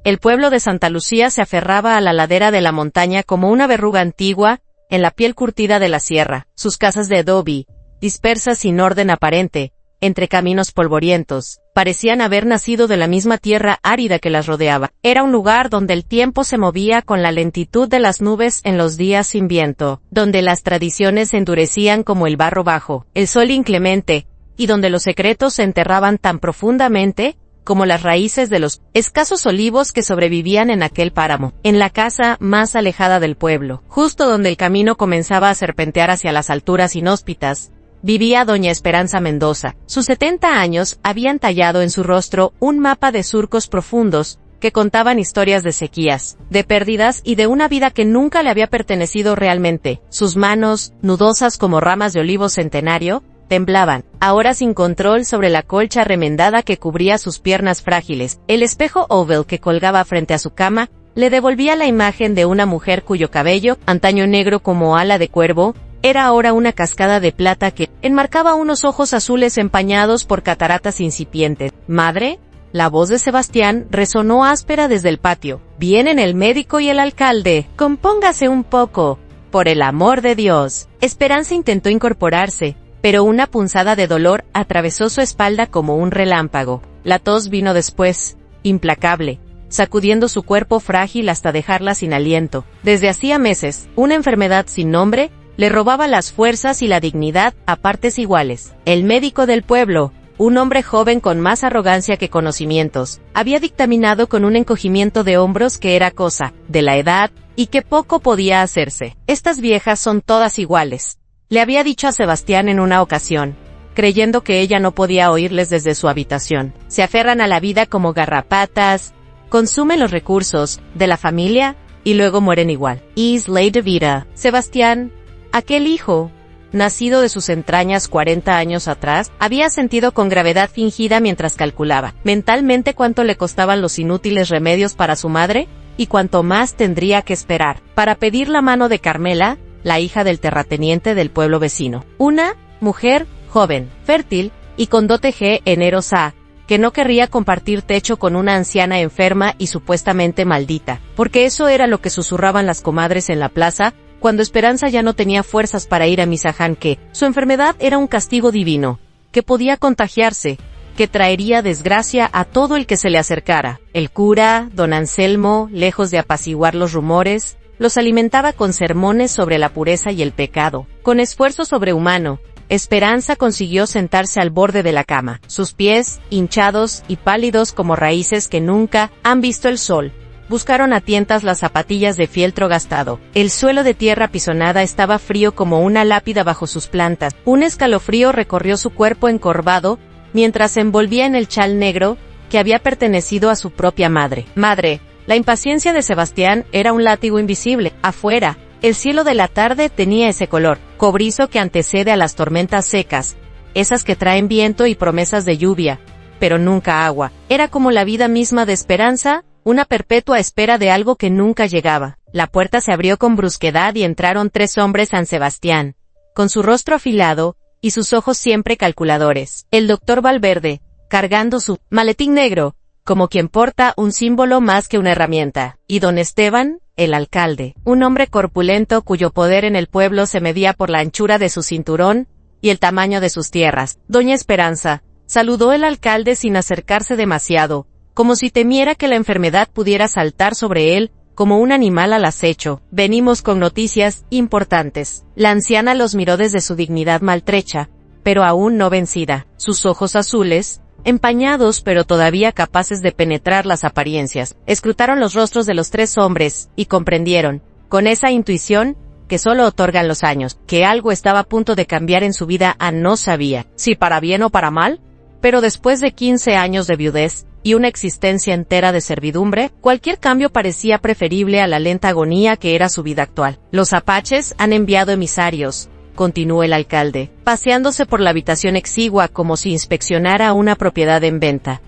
El pueblo de Santa Lucía se aferraba a la ladera de la montaña como una verruga antigua, en la piel curtida de la sierra. Sus casas de adobe, dispersas sin orden aparente, entre caminos polvorientos, parecían haber nacido de la misma tierra árida que las rodeaba. Era un lugar donde el tiempo se movía con la lentitud de las nubes en los días sin viento, donde las tradiciones se endurecían como el barro bajo el sol inclemente, y donde los secretos se enterraban tan profundamente como las raíces de los escasos olivos que sobrevivían en aquel páramo. En la casa más alejada del pueblo, justo donde el camino comenzaba a serpentear hacia las alturas inhóspitas, vivía doña Esperanza Mendoza. Sus 70 años habían tallado en su rostro un mapa de surcos profundos que contaban historias de sequías, de pérdidas y de una vida que nunca le había pertenecido realmente. Sus manos, nudosas como ramas de olivo centenario, temblaban, ahora sin control sobre la colcha remendada que cubría sus piernas frágiles. El espejo oval que colgaba frente a su cama le devolvía la imagen de una mujer cuyo cabello, antaño negro como ala de cuervo, era ahora una cascada de plata que enmarcaba unos ojos azules empañados por cataratas incipientes. «¿Madre?». La voz de Sebastián resonó áspera desde el patio. «Vienen el médico y el alcalde. Compóngase un poco. Por el amor de Dios». Esperanza intentó incorporarse, pero una punzada de dolor atravesó su espalda como un relámpago. La tos vino después, implacable, sacudiendo su cuerpo frágil hasta dejarla sin aliento. Desde hacía meses, una enfermedad sin nombre le robaba las fuerzas y la dignidad a partes iguales. El médico del pueblo, un hombre joven con más arrogancia que conocimientos, había dictaminado con un encogimiento de hombros que era cosa de la edad y que poco podía hacerse. «Estas viejas son todas iguales», le había dicho a Sebastián en una ocasión, creyendo que ella no podía oírles desde su habitación. «Se aferran a la vida como garrapatas, consumen los recursos de la familia y luego mueren igual. Es ley de vida». Sebastián, aquel hijo, nacido de sus entrañas 40 años atrás, había sentido con gravedad fingida mientras calculaba mentalmente cuánto le costaban los inútiles remedios para su madre, y cuánto más tendría que esperar para pedir la mano de Carmela, la hija del terrateniente del pueblo vecino. Una mujer joven, fértil, y con dote generosa, que no querría compartir techo con una anciana enferma y supuestamente maldita, porque eso era lo que susurraban las comadres en la plaza, cuando Esperanza ya no tenía fuerzas para ir a Misaján, que su enfermedad era un castigo divino, que podía contagiarse, que traería desgracia a todo el que se le acercara. El cura, don Anselmo, lejos de apaciguar los rumores, los alimentaba con sermones sobre la pureza y el pecado. Con esfuerzo sobrehumano, Esperanza consiguió sentarse al borde de la cama, sus pies, hinchados y pálidos como raíces que nunca han visto el sol. Buscaron a tientas las zapatillas de fieltro gastado. El suelo de tierra pisonada estaba frío como una lápida bajo sus plantas. Un escalofrío recorrió su cuerpo encorvado, mientras se envolvía en el chal negro, que había pertenecido a su propia madre. «Madre». La impaciencia de Sebastián era un látigo invisible. Afuera, el cielo de la tarde tenía ese color cobrizo que antecede a las tormentas secas, esas que traen viento y promesas de lluvia, pero nunca agua. Era como la vida misma de Esperanza, una perpetua espera de algo que nunca llegaba. La puerta se abrió con brusquedad y entraron 3 hombres San Sebastián, con su rostro afilado y sus ojos siempre calculadores. El doctor Valverde, cargando su maletín negro, como quien porta un símbolo más que una herramienta, y don Esteban, el alcalde, un hombre corpulento cuyo poder en el pueblo se medía por la anchura de su cinturón y el tamaño de sus tierras. Doña Esperanza, saludó el alcalde sin acercarse demasiado, como si temiera que la enfermedad pudiera saltar sobre él, como un animal al acecho. «Venimos con noticias importantes». La anciana los miró desde su dignidad maltrecha, pero aún no vencida. Sus ojos azules, empañados pero todavía capaces de penetrar las apariencias, escrutaron los rostros de los 3 hombres, y comprendieron, con esa intuición que solo otorgan los años, que algo estaba a punto de cambiar en su vida. No sabía si para bien o para mal, pero después de 15 años de viudez y una existencia entera de servidumbre, cualquier cambio parecía preferible a la lenta agonía que era su vida actual. «Los apaches han enviado emisarios», continuó el alcalde, paseándose por la habitación exigua como si inspeccionara una propiedad en venta.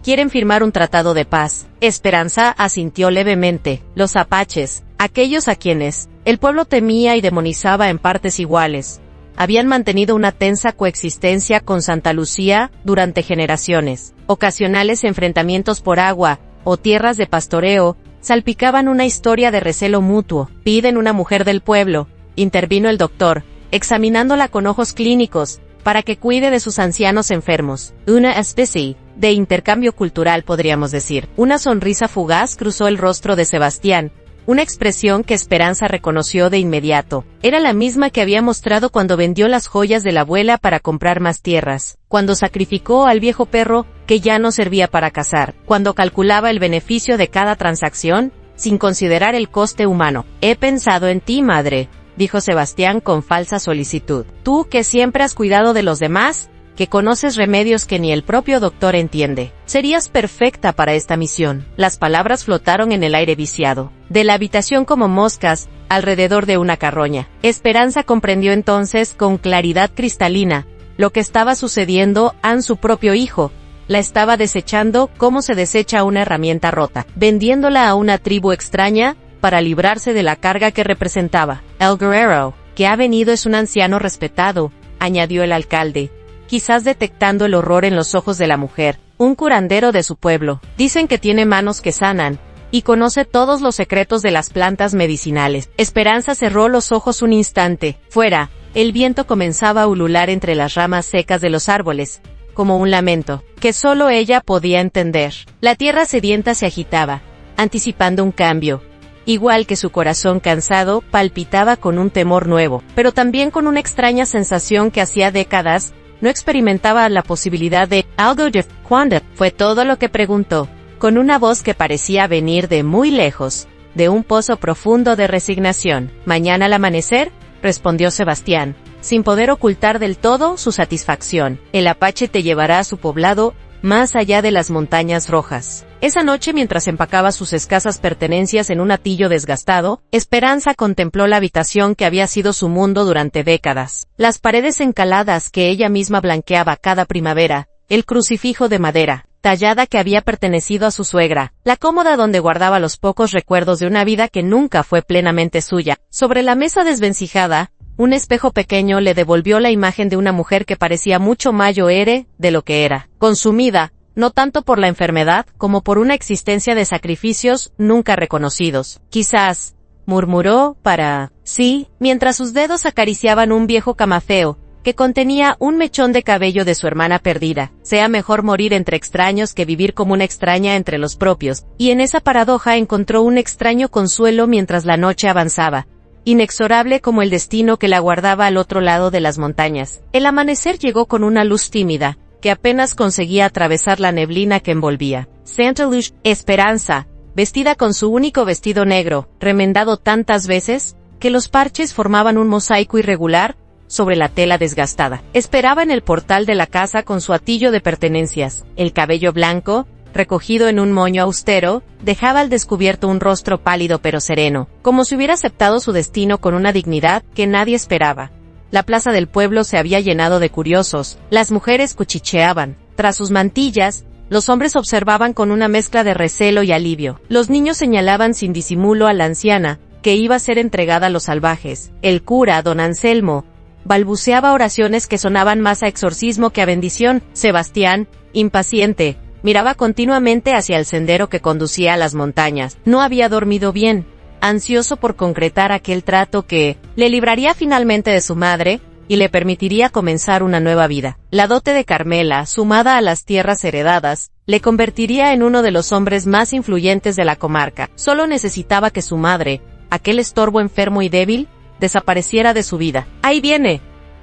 «Quieren firmar un tratado de paz». Esperanza asintió levemente. Los apaches, aquellos a quienes el pueblo temía y demonizaba en partes iguales, habían mantenido una tensa coexistencia con Santa Lucía durante generaciones. Ocasionales enfrentamientos por agua, o tierras de pastoreo, salpicaban una historia de recelo mutuo. Piden una mujer del pueblo, intervino el doctor, examinándola con ojos clínicos, para que cuide de sus ancianos enfermos. Una especie de intercambio cultural, podríamos decir. Una sonrisa fugaz cruzó el rostro de Sebastián, una expresión que Esperanza reconoció de inmediato. Era la misma que había mostrado cuando vendió las joyas de la abuela para comprar más tierras, cuando sacrificó al viejo perro que ya no servía para cazar, cuando calculaba el beneficio de cada transacción, sin considerar el coste humano. He pensado en ti, madre, dijo Sebastián con falsa solicitud. Tú que siempre has cuidado de los demás, que conoces remedios que ni el propio doctor entiende. Serías perfecta para esta misión. Las palabras flotaron en el aire viciado, de la habitación como moscas, alrededor de una carroña. Esperanza comprendió entonces, con claridad cristalina, lo que estaba sucediendo a su propio hijo. La estaba desechando como se desecha una herramienta rota, vendiéndola a una tribu extraña, para librarse de la carga que representaba. El guerrero que ha venido es un anciano respetado, añadió el alcalde, quizás detectando el horror en los ojos de la mujer. Un curandero de su pueblo. Dicen que tiene manos que sanan, y conoce todos los secretos de las plantas medicinales. Esperanza cerró los ojos un instante. Fuera, el viento comenzaba a ulular entre las ramas secas de los árboles, como un lamento, que solo ella podía entender. La tierra sedienta se agitaba, anticipando un cambio. Igual que su corazón cansado, palpitaba con un temor nuevo, pero también con una extraña sensación que hacía décadas no experimentaba la posibilidad de algo de ¿cuándo? Fue todo lo que preguntó, con una voz que parecía venir de muy lejos, de un pozo profundo de resignación. Mañana al amanecer, respondió Sebastián, sin poder ocultar del todo su satisfacción. El Apache te llevará a su poblado, más allá de las montañas rojas. Esa noche, mientras empacaba sus escasas pertenencias en un atillo desgastado, Esperanza contempló la habitación que había sido su mundo durante décadas. Las paredes encaladas que ella misma blanqueaba cada primavera, el crucifijo de madera, tallada que había pertenecido a su suegra, la cómoda donde guardaba los pocos recuerdos de una vida que nunca fue plenamente suya. Sobre la mesa desvencijada, un espejo pequeño le devolvió la imagen de una mujer que parecía mucho mayor de lo que era, consumida, no tanto por la enfermedad como por una existencia de sacrificios nunca reconocidos. Quizás, murmuró para sí, mientras sus dedos acariciaban un viejo camafeo, que contenía un mechón de cabello de su hermana perdida. Sea mejor morir entre extraños que vivir como una extraña entre los propios, y en esa paradoja encontró un extraño consuelo mientras la noche avanzaba, inexorable como el destino que la guardaba al otro lado de las montañas. El amanecer llegó con una luz tímida, que apenas conseguía atravesar la neblina que envolvía. Santa Luz, Esperanza, vestida con su único vestido negro, remendado tantas veces, que los parches formaban un mosaico irregular sobre la tela desgastada. Esperaba en el portal de la casa con su atillo de pertenencias. El cabello blanco, recogido en un moño austero, dejaba al descubierto un rostro pálido pero sereno, como si hubiera aceptado su destino con una dignidad que nadie esperaba. La plaza del pueblo se había llenado de curiosos, las mujeres cuchicheaban. Tras sus mantillas, los hombres observaban con una mezcla de recelo y alivio. Los niños señalaban sin disimulo a la anciana, que iba a ser entregada a los salvajes. El cura, don Anselmo, balbuceaba oraciones que sonaban más a exorcismo que a bendición. Sebastián, impaciente, miraba continuamente hacia el sendero que conducía a las montañas. No había dormido bien, ansioso por concretar aquel trato que le libraría finalmente de su madre y le permitiría comenzar una nueva vida. La dote de Carmela, sumada a las tierras heredadas, le convertiría en uno de los hombres más influyentes de la comarca. Solo necesitaba que su madre, aquel estorbo enfermo y débil, desapareciera de su vida. «Ahí viene»,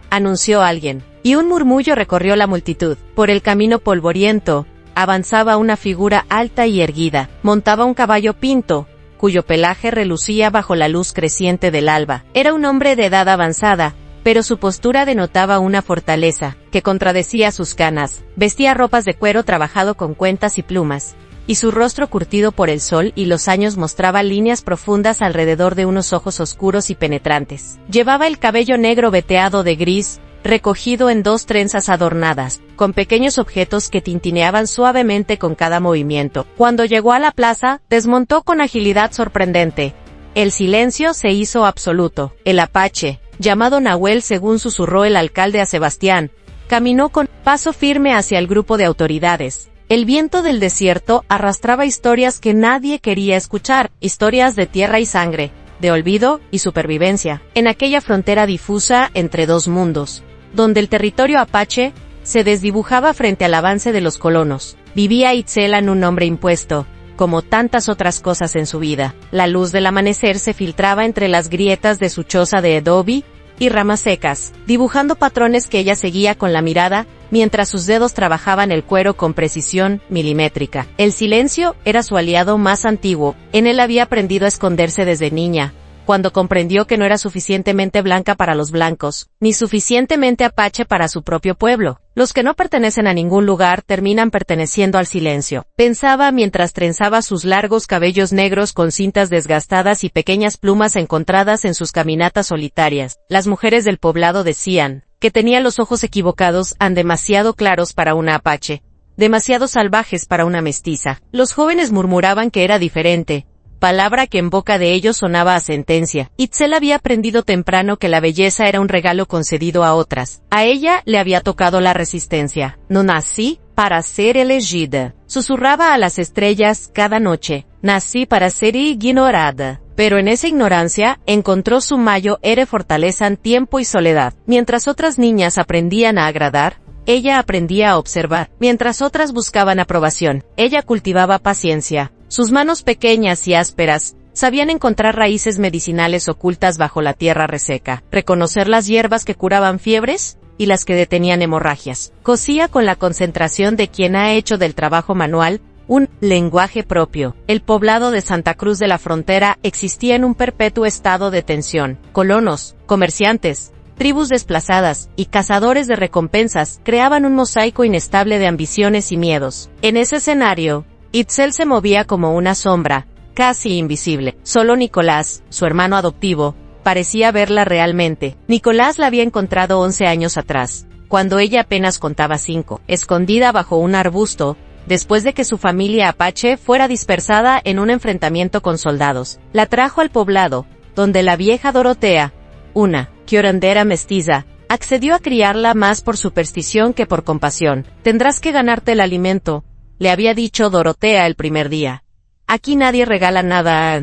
anunció alguien, y un murmullo recorrió la multitud. Por el camino polvoriento, avanzaba una figura alta y erguida. Montaba un caballo pinto, cuyo pelaje relucía bajo la luz creciente del alba. Era un hombre de edad avanzada, pero su postura denotaba una fortaleza, que contradecía sus canas. Vestía ropas de cuero trabajado con cuentas y plumas, y su rostro curtido por el sol y los años mostraba líneas profundas alrededor de unos ojos oscuros y penetrantes. Llevaba el cabello negro veteado de gris, recogido en 2 trenzas adornadas, con pequeños objetos que tintineaban suavemente con cada movimiento. Cuando llegó a la plaza, desmontó con agilidad sorprendente. El silencio se hizo absoluto. El Apache, llamado Nahuel según susurró el alcalde a Sebastián, caminó con paso firme hacia el grupo de autoridades, El viento del desierto arrastraba historias que nadie quería escuchar, historias de tierra y sangre, de olvido y supervivencia, en aquella frontera difusa entre dos mundos, donde el territorio apache se desdibujaba frente al avance de los colonos. Vivía Itzel, un hombre impuesto, como tantas otras cosas en su vida. La luz del amanecer se filtraba entre las grietas de su choza de adobe y ramas secas, dibujando patrones que ella seguía con la mirada, mientras sus dedos trabajaban el cuero con precisión milimétrica. El silencio era su aliado más antiguo. En él había aprendido a esconderse desde niña, cuando comprendió que no era suficientemente blanca para los blancos, ni suficientemente apache para su propio pueblo. Los que no pertenecen a ningún lugar terminan perteneciendo al silencio, pensaba mientras trenzaba sus largos cabellos negros con cintas desgastadas y pequeñas plumas encontradas en sus caminatas solitarias. Las mujeres del poblado decían que tenía los ojos equivocados, demasiado claros para una apache, demasiado salvajes para una mestiza. Los jóvenes murmuraban que era diferente, palabra que en boca de ellos sonaba a sentencia. Itzel había aprendido temprano que la belleza era un regalo concedido a otras. A ella le había tocado la resistencia. No nací para ser elegida, susurraba a las estrellas cada noche. Nací para ser ignorada. Pero en esa ignorancia encontró su mayor fortaleza en tiempo y soledad. Mientras otras niñas aprendían a agradar, ella aprendía a observar. Mientras otras buscaban aprobación, ella cultivaba paciencia. Sus manos pequeñas y ásperas sabían encontrar raíces medicinales ocultas bajo la tierra reseca, reconocer las hierbas que curaban fiebres y las que detenían hemorragias. Cosía con la concentración de quien ha hecho del trabajo manual un lenguaje propio. El poblado de Santa Cruz de la Frontera existía en un perpetuo estado de tensión. Colonos, comerciantes, tribus desplazadas y cazadores de recompensas creaban un mosaico inestable de ambiciones y miedos. En ese escenario, Itzel se movía como una sombra, casi invisible. Solo Nicolás, su hermano adoptivo, parecía verla realmente. Nicolás la había encontrado 11 años atrás, cuando ella apenas contaba 5, escondida bajo un arbusto, después de que su familia apache fuera dispersada en un enfrentamiento con soldados. La trajo al poblado, donde la vieja Dorotea, una curandera mestiza, accedió a criarla más por superstición que por compasión. Tendrás que ganarte el alimento, le había dicho Dorotea el primer día. Aquí nadie regala nada.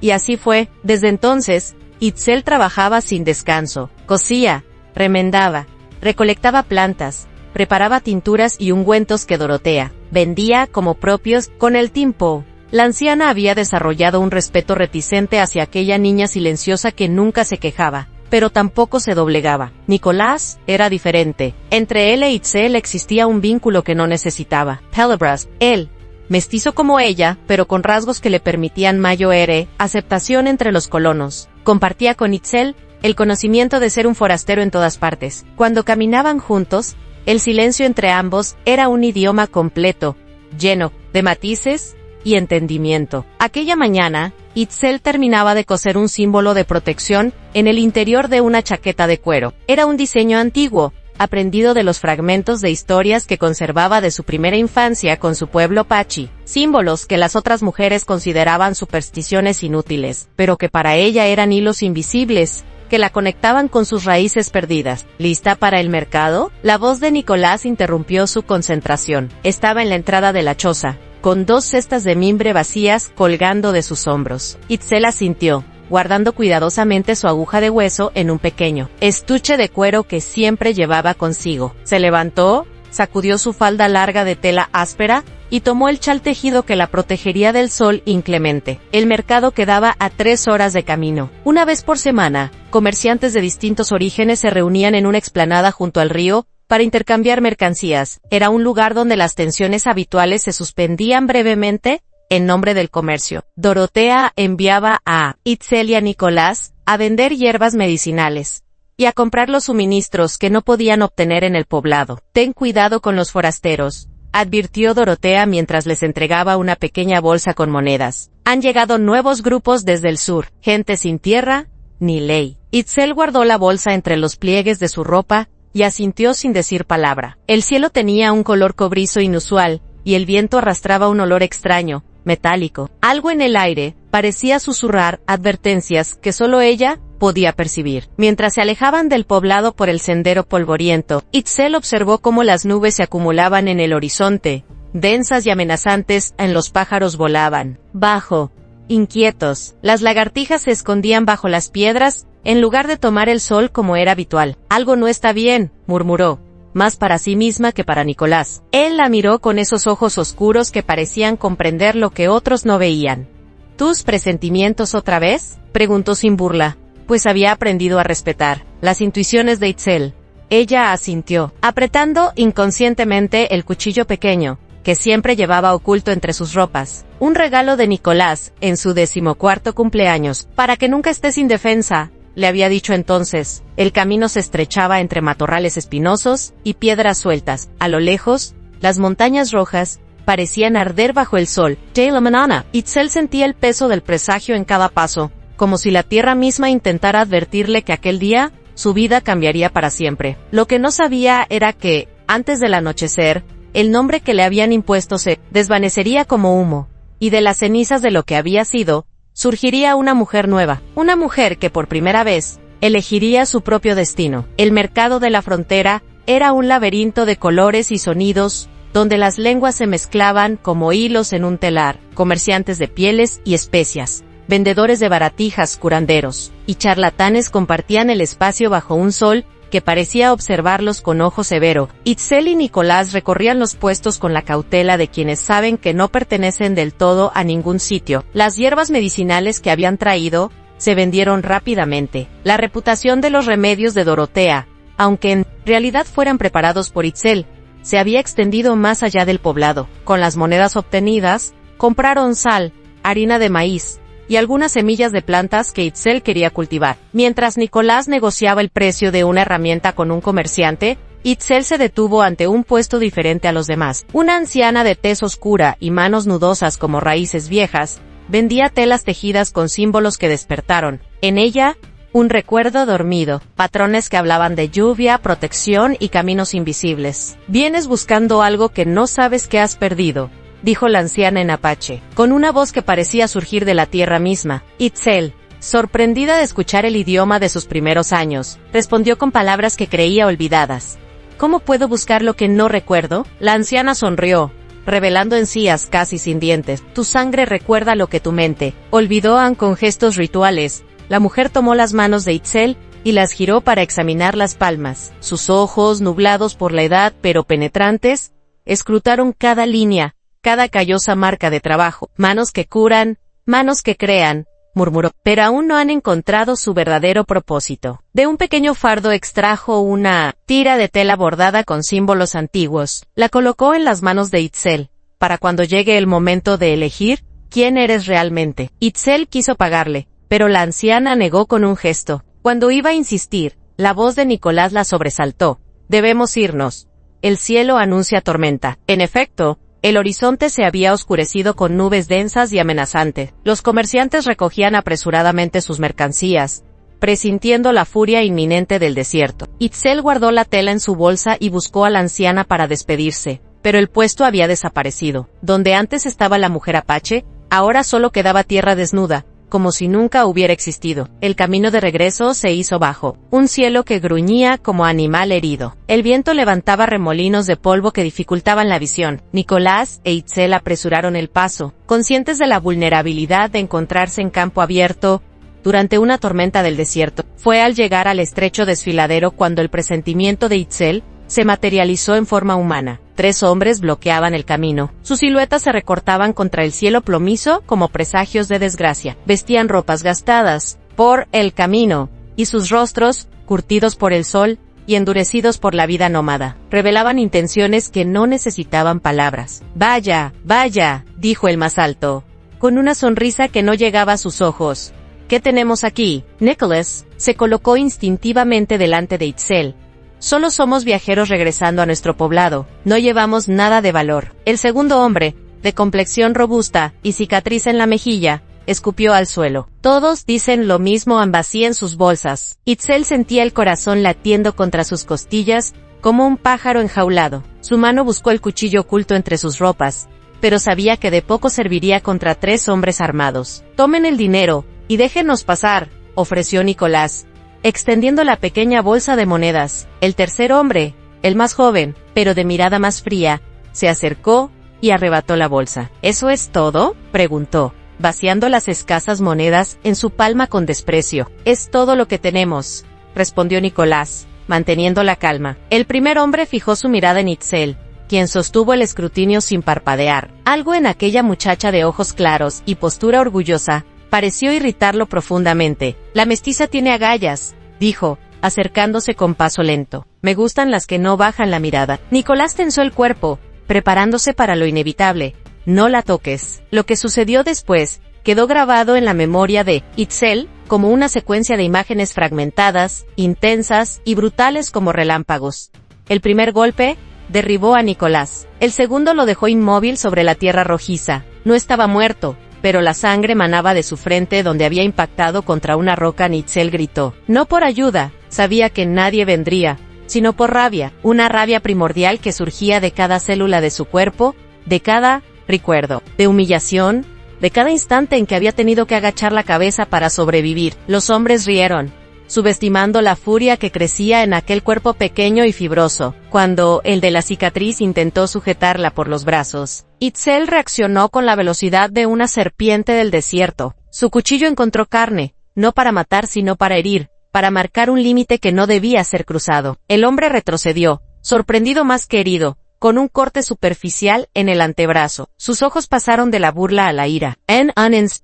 Y así fue. Desde entonces, Itzel trabajaba sin descanso. Cosía, remendaba, recolectaba plantas, preparaba tinturas y ungüentos que Dorotea vendía como propios. Con el tiempo, la anciana había desarrollado un respeto reticente hacia aquella niña silenciosa que nunca se quejaba, pero tampoco se doblegaba. Nicolás era diferente. Entre él e Itzel existía un vínculo que no necesitaba. Pelebras, él, mestizo como ella, pero con rasgos que le permitían mayor aceptación entre los colonos. Compartía con Itzel el conocimiento de ser un forastero en todas partes. Cuando caminaban juntos, el silencio entre ambos era un idioma completo, lleno de matices y entendimiento. Aquella mañana, Itzel terminaba de coser un símbolo de protección en el interior de una chaqueta de cuero. Era un diseño antiguo, aprendido de los fragmentos de historias que conservaba de su primera infancia con su pueblo apache, símbolos que las otras mujeres consideraban supersticiones inútiles, pero que para ella eran hilos invisibles, que la conectaban con sus raíces perdidas. ¿Lista para el mercado? La voz de Nicolás interrumpió su concentración. Estaba en la entrada de la choza, con 2 cestas de mimbre vacías colgando de sus hombros. Itzel asintió, guardando cuidadosamente su aguja de hueso en un pequeño estuche de cuero que siempre llevaba consigo. Se levantó, sacudió su falda larga de tela áspera, y tomó el chal tejido que la protegería del sol inclemente. El mercado quedaba a 3 horas de camino. Una vez por semana, comerciantes de distintos orígenes se reunían en una explanada junto al río, para intercambiar mercancías. Era un lugar donde las tensiones habituales se suspendían brevemente, en nombre del comercio. Dorotea enviaba a Itzel y a Nicolás a vender hierbas medicinales y a comprar los suministros que no podían obtener en el poblado. Ten cuidado con los forasteros, advirtió Dorotea mientras les entregaba una pequeña bolsa con monedas. Han llegado nuevos grupos desde el sur, gente sin tierra ni ley. Itzel guardó la bolsa entre los pliegues de su ropa y asintió sin decir palabra. El cielo tenía un color cobrizo inusual, y el viento arrastraba un olor extraño, metálico. Algo en el aire parecía susurrar advertencias que solo ella podía percibir. Mientras se alejaban del poblado por el sendero polvoriento, Itzel observó cómo las nubes se acumulaban en el horizonte, densas y amenazantes, en los pájaros volaban bajo, inquietos. Las lagartijas se escondían bajo las piedras, en lugar de tomar el sol como era habitual. Algo no está bien, murmuró, más para sí misma que para Nicolás. Él la miró con esos ojos oscuros que parecían comprender lo que otros no veían. ¿Tus presentimientos otra vez?, preguntó sin burla, pues había aprendido a respetar las intuiciones de Itzel. Ella asintió, apretando inconscientemente el cuchillo pequeño, que siempre llevaba oculto entre sus ropas. Un regalo de Nicolás, en su 14º cumpleaños, para que nunca estés indefensa, le había dicho entonces. El camino se estrechaba entre matorrales espinosos y piedras sueltas. A lo lejos, las montañas rojas parecían arder bajo el sol. De la mañana, Itzel sentía el peso del presagio en cada paso, como si la tierra misma intentara advertirle que aquel día, su vida cambiaría para siempre. Lo que no sabía era que, antes del anochecer, el nombre que le habían impuesto se desvanecería como humo, y de las cenizas de lo que había sido, surgiría una mujer nueva, una mujer que por primera vez, elegiría su propio destino. El mercado de la frontera era un laberinto de colores y sonidos, donde las lenguas se mezclaban como hilos en un telar. Comerciantes de pieles y especias, vendedores de baratijas, curanderos y charlatanes compartían el espacio bajo un sol que parecía observarlos con ojo severo. Itzel y Nicolás recorrían los puestos con la cautela de quienes saben que no pertenecen del todo a ningún sitio. Las hierbas medicinales que habían traído se vendieron rápidamente. La reputación de los remedios de Dorotea, aunque en realidad fueran preparados por Itzel, se había extendido más allá del poblado. Con las monedas obtenidas, compraron sal, harina de maíz y algunas semillas de plantas que Itzel quería cultivar. Mientras Nicolás negociaba el precio de una herramienta con un comerciante, Itzel se detuvo ante un puesto diferente a los demás. Una anciana de tez oscura y manos nudosas como raíces viejas, vendía telas tejidas con símbolos que despertaron en ella un recuerdo dormido, patrones que hablaban de lluvia, protección y caminos invisibles. «Vienes buscando algo que no sabes que has perdido», dijo la anciana en apache, con una voz que parecía surgir de la tierra misma. Itzel, sorprendida de escuchar el idioma de sus primeros años, respondió con palabras que creía olvidadas. «¿Cómo puedo buscar lo que no recuerdo?». La anciana sonrió, revelando encías casi sin dientes. «Tu sangre recuerda lo que tu mente olvidó». Con gestos rituales, la mujer tomó las manos de Itzel y las giró para examinar las palmas. Sus ojos, nublados por la edad pero penetrantes, escrutaron cada línea, cada callosa marca de trabajo. «Manos que curan, manos que crean», murmuró, «pero aún no han encontrado su verdadero propósito». De un pequeño fardo extrajo una tira de tela bordada con símbolos antiguos. La colocó en las manos de Itzel, para cuando llegue el momento de elegir quién eres realmente. Itzel quiso pagarle, pero la anciana negó con un gesto. Cuando iba a insistir, la voz de Nicolás la sobresaltó. «Debemos irnos. El cielo anuncia tormenta». En efecto, el horizonte se había oscurecido con nubes densas y amenazantes. Los comerciantes recogían apresuradamente sus mercancías, presintiendo la furia inminente del desierto. Itzel guardó la tela en su bolsa y buscó a la anciana para despedirse, pero el puesto había desaparecido. Donde antes estaba la mujer apache, ahora solo quedaba tierra desnuda, como si nunca hubiera existido. El camino de regreso se hizo bajo un cielo que gruñía como animal herido. El viento levantaba remolinos de polvo que dificultaban la visión. Nicolás e Itzel apresuraron el paso, conscientes de la vulnerabilidad de encontrarse en campo abierto durante una tormenta del desierto. Fue al llegar al estrecho desfiladero cuando el presentimiento de Itzel se materializó en forma humana. 3 hombres bloqueaban el camino. Sus siluetas se recortaban contra el cielo plomizo como presagios de desgracia. Vestían ropas gastadas por el camino, y sus rostros, curtidos por el sol y endurecidos por la vida nómada, revelaban intenciones que no necesitaban palabras. «Vaya, vaya», dijo el más alto, con una sonrisa que no llegaba a sus ojos. «¿Qué tenemos aquí?». Nicholas se colocó instintivamente delante de Itzel. «Solo somos viajeros regresando a nuestro poblado, no llevamos nada de valor». El segundo hombre, de complexión robusta y cicatriz en la mejilla, escupió al suelo. «Todos dicen lo mismo», vacíen sus bolsas. Itzel sentía el corazón latiendo contra sus costillas, como un pájaro enjaulado. Su mano buscó el cuchillo oculto entre sus ropas, pero sabía que de poco serviría contra 3 hombres armados. «Tomen el dinero y déjenos pasar», ofreció Nicolás, extendiendo la pequeña bolsa de monedas. El tercer hombre, el más joven, pero de mirada más fría, se acercó, y arrebató la bolsa. ¿Eso es todo?, preguntó, vaciando las escasas monedas en su palma con desprecio. Es todo lo que tenemos, respondió Nicolás, manteniendo la calma. El primer hombre fijó su mirada en Itzel, quien sostuvo el escrutinio sin parpadear. Algo en aquella muchacha de ojos claros y postura orgullosa pareció irritarlo profundamente. La mestiza tiene agallas, dijo, acercándose con paso lento. Me gustan las que no bajan la mirada. Nicolás tensó el cuerpo, preparándose para lo inevitable. No la toques. Lo que sucedió después quedó grabado en la memoria de Itzel como una secuencia de imágenes fragmentadas, intensas y brutales como relámpagos. El primer golpe derribó a Nicolás. El segundo lo dejó inmóvil sobre la tierra rojiza. No estaba muerto, pero la sangre manaba de su frente donde había impactado contra una roca. Itzel gritó. No por ayuda, sabía que nadie vendría, sino por rabia, una rabia primordial que surgía de cada célula de su cuerpo, de cada recuerdo, de humillación, de cada instante en que había tenido que agachar la cabeza para sobrevivir. Los hombres rieron, subestimando la furia que crecía en aquel cuerpo pequeño y fibroso. Cuando el de la cicatriz intentó sujetarla por los brazos, Itzel reaccionó con la velocidad de una serpiente del desierto. Su cuchillo encontró carne, no para matar sino para herir, para marcar un límite que no debía ser cruzado. El hombre retrocedió, sorprendido más que herido, con un corte superficial en el antebrazo. Sus ojos pasaron de la burla a la ira.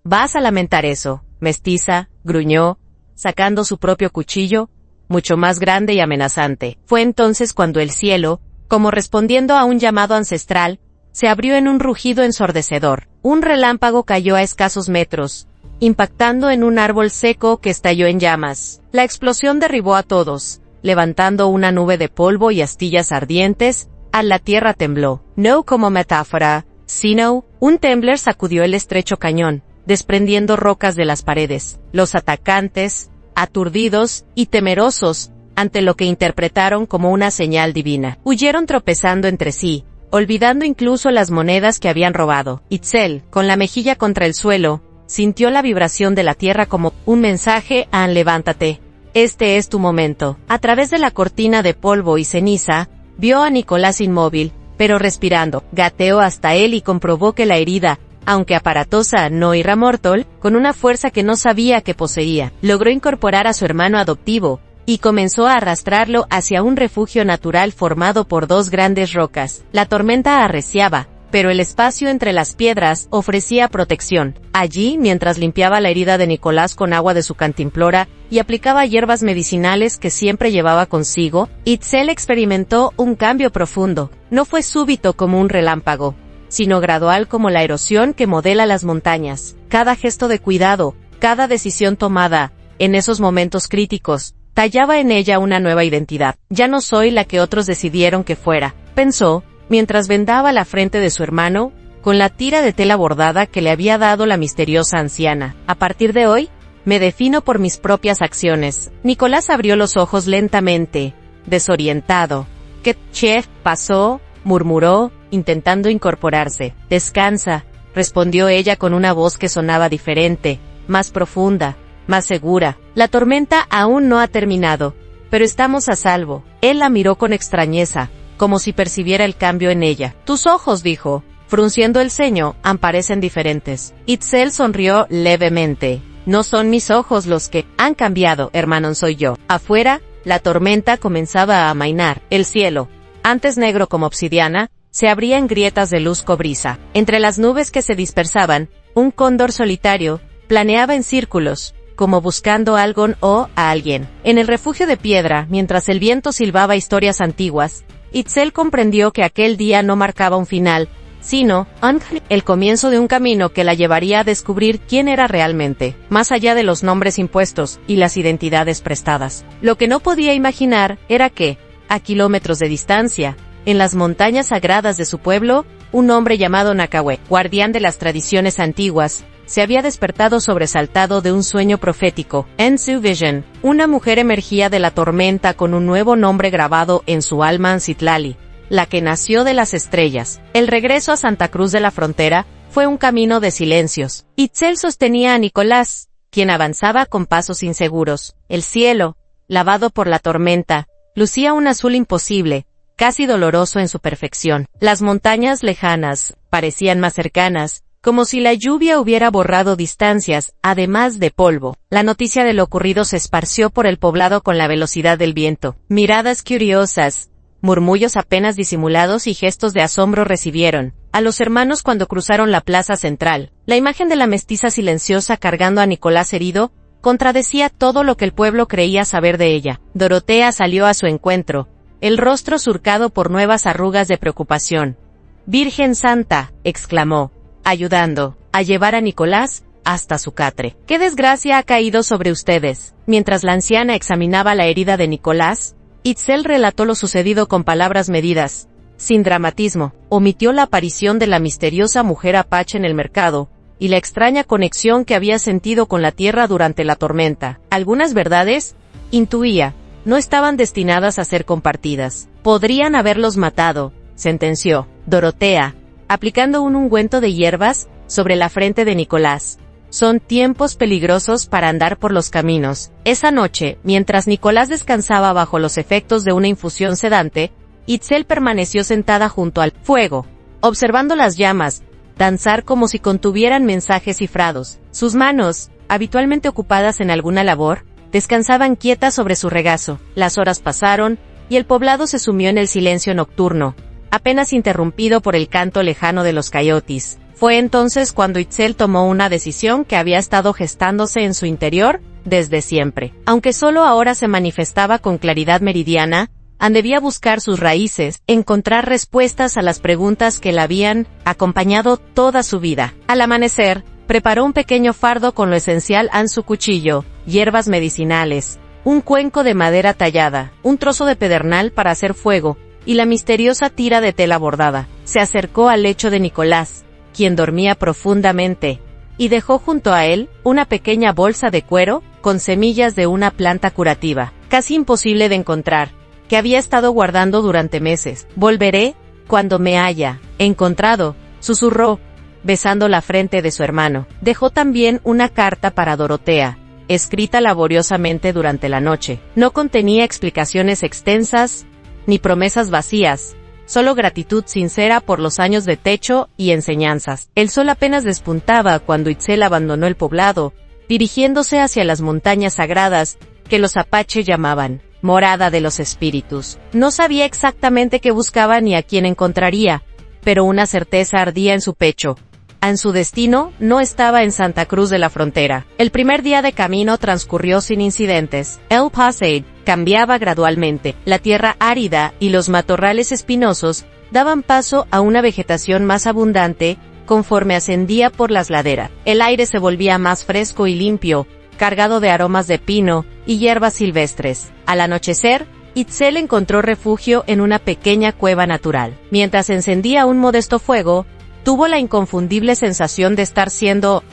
¿Vas a lamentar eso, mestiza?, gruñó, sacando su propio cuchillo, mucho más grande y amenazante. Fue entonces cuando el cielo, como respondiendo a un llamado ancestral, se abrió en un rugido ensordecedor. Un relámpago cayó a escasos metros, impactando en un árbol seco que estalló en llamas. La explosión derribó a todos, levantando una nube de polvo y astillas ardientes. La tierra tembló, no como metáfora, sino, un temblor sacudió el estrecho cañón, desprendiendo rocas de las paredes. Los atacantes, aturdidos y temerosos, ante lo que interpretaron como una señal divina, huyeron tropezando entre sí, olvidando incluso las monedas que habían robado. Itzel, con la mejilla contra el suelo, sintió la vibración de la tierra como un mensaje. Levántate. Este es tu momento. A través de la cortina de polvo y ceniza, vio a Nicolás inmóvil, pero respirando. Gateó hasta él y comprobó que la herida, aunque aparatosa, no era mortal, con una fuerza que no sabía que poseía. Logró incorporar a su hermano adoptivo, y comenzó a arrastrarlo hacia un refugio natural formado por dos grandes rocas. La tormenta arreciaba, pero el espacio entre las piedras ofrecía protección. Allí, mientras limpiaba la herida de Nicolás con agua de su cantimplora, y aplicaba hierbas medicinales que siempre llevaba consigo, Itzel experimentó un cambio profundo. No fue súbito como un relámpago, sino gradual como la erosión que modela las montañas. Cada gesto de cuidado, cada decisión tomada, en esos momentos críticos, tallaba en ella una nueva identidad. Ya no soy la que otros decidieron que fuera, pensó, mientras vendaba la frente de su hermano, con la tira de tela bordada que le había dado la misteriosa anciana. A partir de hoy, me defino por mis propias acciones. Nicolás abrió los ojos lentamente, desorientado. ¿Qué pasó?, murmuró, intentando incorporarse. Descansa, respondió ella con una voz que sonaba diferente, más profunda, más segura. La tormenta aún no ha terminado, pero estamos a salvo. Él la miró con extrañeza, como si percibiera el cambio en ella. Tus ojos, dijo, frunciendo el ceño, parecen diferentes. Itzel sonrió levemente. No son mis ojos los que han cambiado, hermano, soy yo. Afuera, la tormenta comenzaba a amainar. El cielo, antes negro como obsidiana, se abría en grietas de luz cobriza. Entre las nubes que se dispersaban, un cóndor solitario planeaba en círculos, como buscando algo o a alguien. En el refugio de piedra, mientras el viento silbaba historias antiguas, Itzel comprendió que aquel día no marcaba un final, sino el comienzo de un camino que la llevaría a descubrir quién era realmente, más allá de los nombres impuestos y las identidades prestadas. Lo que no podía imaginar era que, a kilómetros de distancia, en las montañas sagradas de su pueblo, un hombre llamado Nakawe, guardián de las tradiciones antiguas, se había despertado sobresaltado de un sueño profético. En su vision, una mujer emergía de la tormenta con un nuevo nombre grabado en su alma: Citlali, la que nació de las estrellas. El regreso a Santa Cruz de la Frontera fue un camino de silencios. Itzel sostenía a Nicolás, quien avanzaba con pasos inseguros. El cielo, lavado por la tormenta, lucía un azul imposible, casi doloroso en su perfección. Las montañas lejanas, parecían más cercanas, como si la lluvia hubiera borrado distancias, además de polvo. La noticia de lo ocurrido se esparció por el poblado con la velocidad del viento. Miradas curiosas, murmullos apenas disimulados y gestos de asombro recibieron a los hermanos cuando cruzaron la plaza central. La imagen de la mestiza silenciosa cargando a Nicolás herido contradecía todo lo que el pueblo creía saber de ella. Dorotea salió a su encuentro, el rostro surcado por nuevas arrugas de preocupación. «Virgen Santa», exclamó, ayudando a llevar a Nicolás hasta su catre. «¿Qué desgracia ha caído sobre ustedes?». Mientras la anciana examinaba la herida de Nicolás, Itzel relató lo sucedido con palabras medidas, sin dramatismo. Omitió la aparición de la misteriosa mujer apache en el mercado, y la extraña conexión que había sentido con la tierra durante la tormenta. Algunas verdades, intuía, no estaban destinadas a ser compartidas. Podrían haberlos matado, sentenció Dorotea, aplicando un ungüento de hierbas sobre la frente de Nicolás. Son tiempos peligrosos para andar por los caminos. Esa noche, mientras Nicolás descansaba bajo los efectos de una infusión sedante, Itzel permaneció sentada junto al fuego, observando las llamas danzar como si contuvieran mensajes cifrados. Sus manos, habitualmente ocupadas en alguna labor, descansaban quietas sobre su regazo. Las horas pasaron, y el poblado se sumió en el silencio nocturno, apenas interrumpido por el canto lejano de los coyotes. Fue entonces cuando Itzel tomó una decisión que había estado gestándose en su interior desde siempre. Aunque solo ahora se manifestaba con claridad meridiana, debía buscar sus raíces, encontrar respuestas a las preguntas que la habían acompañado toda su vida. Al amanecer, preparó un pequeño fardo con lo esencial en su cuchillo, hierbas medicinales, un cuenco de madera tallada, un trozo de pedernal para hacer fuego, y la misteriosa tira de tela bordada. Se acercó al lecho de Nicolás, quien dormía profundamente, y dejó junto a él una pequeña bolsa de cuero con semillas de una planta curativa, casi imposible de encontrar, que había estado guardando durante meses. «Volveré cuando me haya encontrado», susurró, besando la frente de su hermano. Dejó también una carta para Dorotea, escrita laboriosamente durante la noche. No contenía explicaciones extensas, ni promesas vacías, solo gratitud sincera por los años de techo y enseñanzas. El sol apenas despuntaba cuando Itzel abandonó el poblado, dirigiéndose hacia las montañas sagradas, que los apache llamaban morada de los espíritus. No sabía exactamente qué buscaba ni a quién encontraría, pero una certeza ardía en su pecho. Su destino no estaba en Santa Cruz de la Frontera. El primer día de camino transcurrió sin incidentes. El Palisade cambiaba gradualmente. La tierra árida y los matorrales espinosos daban paso a una vegetación más abundante conforme ascendía por las laderas. El aire se volvía más fresco y limpio, cargado de aromas de pino y hierbas silvestres. Al anochecer, Itzel encontró refugio en una pequeña cueva natural. Mientras encendía un modesto fuego, tuvo la inconfundible sensación de estar siendo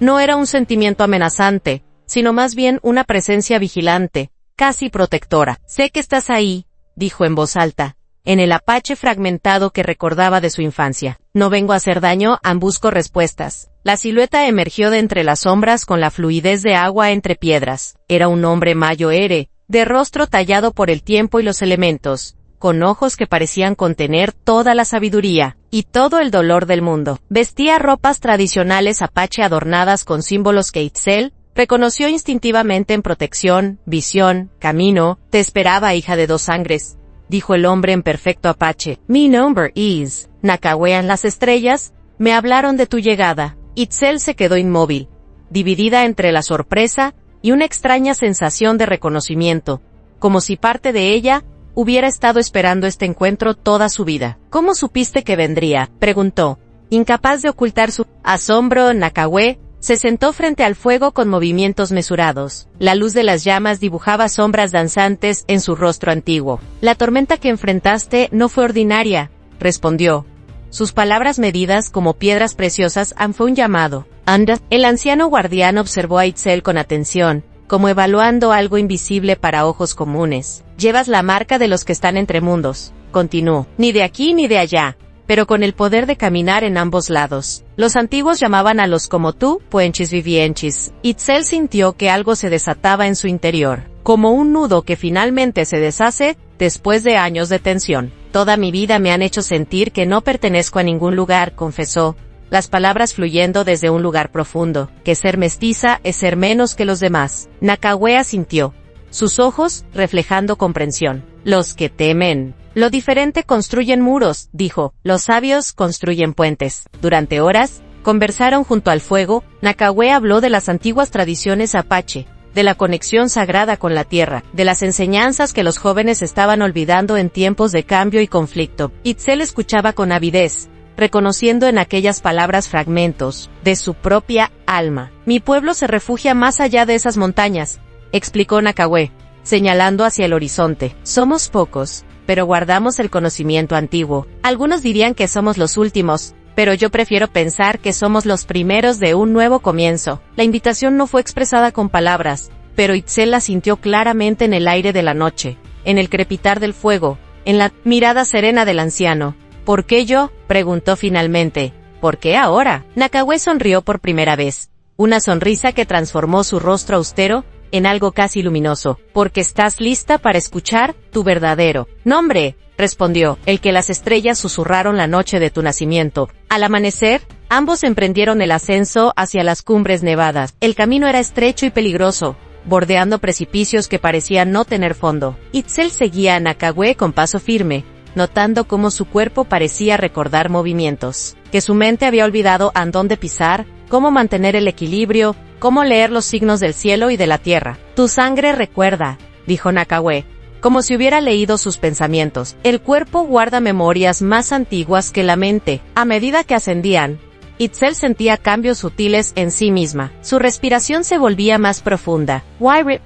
no era un sentimiento amenazante, sino más bien una presencia vigilante, casi protectora. «Sé que estás ahí», dijo en voz alta, en el apache fragmentado que recordaba de su infancia. «No vengo a hacer daño, busco respuestas». La silueta emergió de entre las sombras con la fluidez de agua entre piedras. Era un hombre mayoere, de rostro tallado por el tiempo y los elementos, con ojos que parecían contener toda la sabiduría y todo el dolor del mundo. Vestía ropas tradicionales apache adornadas con símbolos que Itzel reconoció instintivamente en protección, visión, camino. «Te esperaba, hija de dos sangres», dijo el hombre en perfecto apache. «Mi nombre es Nacawean. Las estrellas me hablaron de tu llegada». Itzel se quedó inmóvil, dividida entre la sorpresa y una extraña sensación de reconocimiento, como si parte de ella hubiera estado esperando este encuentro toda su vida. «¿Cómo supiste que vendría?», preguntó. Incapaz de ocultar su asombro, Nakawe se sentó frente al fuego con movimientos mesurados. La luz de las llamas dibujaba sombras danzantes en su rostro antiguo. «La tormenta que enfrentaste no fue ordinaria», respondió. Sus palabras medidas como piedras preciosas fue un llamado. «Anda». El anciano guardián observó a Itzel con atención, como evaluando algo invisible para ojos comunes. «Llevas la marca de los que están entre mundos», continuó. «Ni de aquí ni de allá, pero con el poder de caminar en ambos lados. Los antiguos llamaban a los como tú, puenchis vivienchis». Itzel sintió que algo se desataba en su interior, como un nudo que finalmente se deshace después de años de tensión. Toda mi vida me han hecho sentir que no pertenezco a ningún lugar, confesó, las palabras fluyendo desde un lugar profundo, que ser mestiza es ser menos que los demás. Nakagüe asintió, sus ojos reflejando comprensión. Los que temen lo diferente construyen muros, dijo, los sabios construyen puentes. Durante horas, conversaron junto al fuego. Nakagüe habló de las antiguas tradiciones apache, de la conexión sagrada con la tierra, de las enseñanzas que los jóvenes estaban olvidando en tiempos de cambio y conflicto. Itzel escuchaba con avidez, reconociendo en aquellas palabras fragmentos de su propia alma. Mi pueblo se refugia más allá de esas montañas, explicó Nakagüe, señalando hacia el horizonte. Somos pocos, pero guardamos el conocimiento antiguo. Algunos dirían que somos los últimos, pero yo prefiero pensar que somos los primeros de un nuevo comienzo. La invitación no fue expresada con palabras, pero Itzel la sintió claramente en el aire de la noche, en el crepitar del fuego, en la mirada serena del anciano. ¿Por qué yo?, preguntó finalmente. ¿Por qué ahora? Nakagüe sonrió por primera vez, una sonrisa que transformó su rostro austero en algo casi luminoso. Porque estás lista para escuchar tu verdadero nombre, respondió, el que las estrellas susurraron la noche de tu nacimiento. Al amanecer, ambos emprendieron el ascenso hacia las cumbres nevadas. El camino era estrecho y peligroso, bordeando precipicios que parecían no tener fondo. Itzel seguía a Nakagüe con paso firme, notando cómo su cuerpo parecía recordar movimientos, que su mente había olvidado a dónde pisar, cómo mantener el equilibrio, cómo leer los signos del cielo y de la tierra. Tu sangre recuerda, dijo Nakagüe, como si hubiera leído sus pensamientos. El cuerpo guarda memorias más antiguas que la mente. A medida que ascendían, Itzel sentía cambios sutiles en sí misma. Su respiración se volvía más profunda.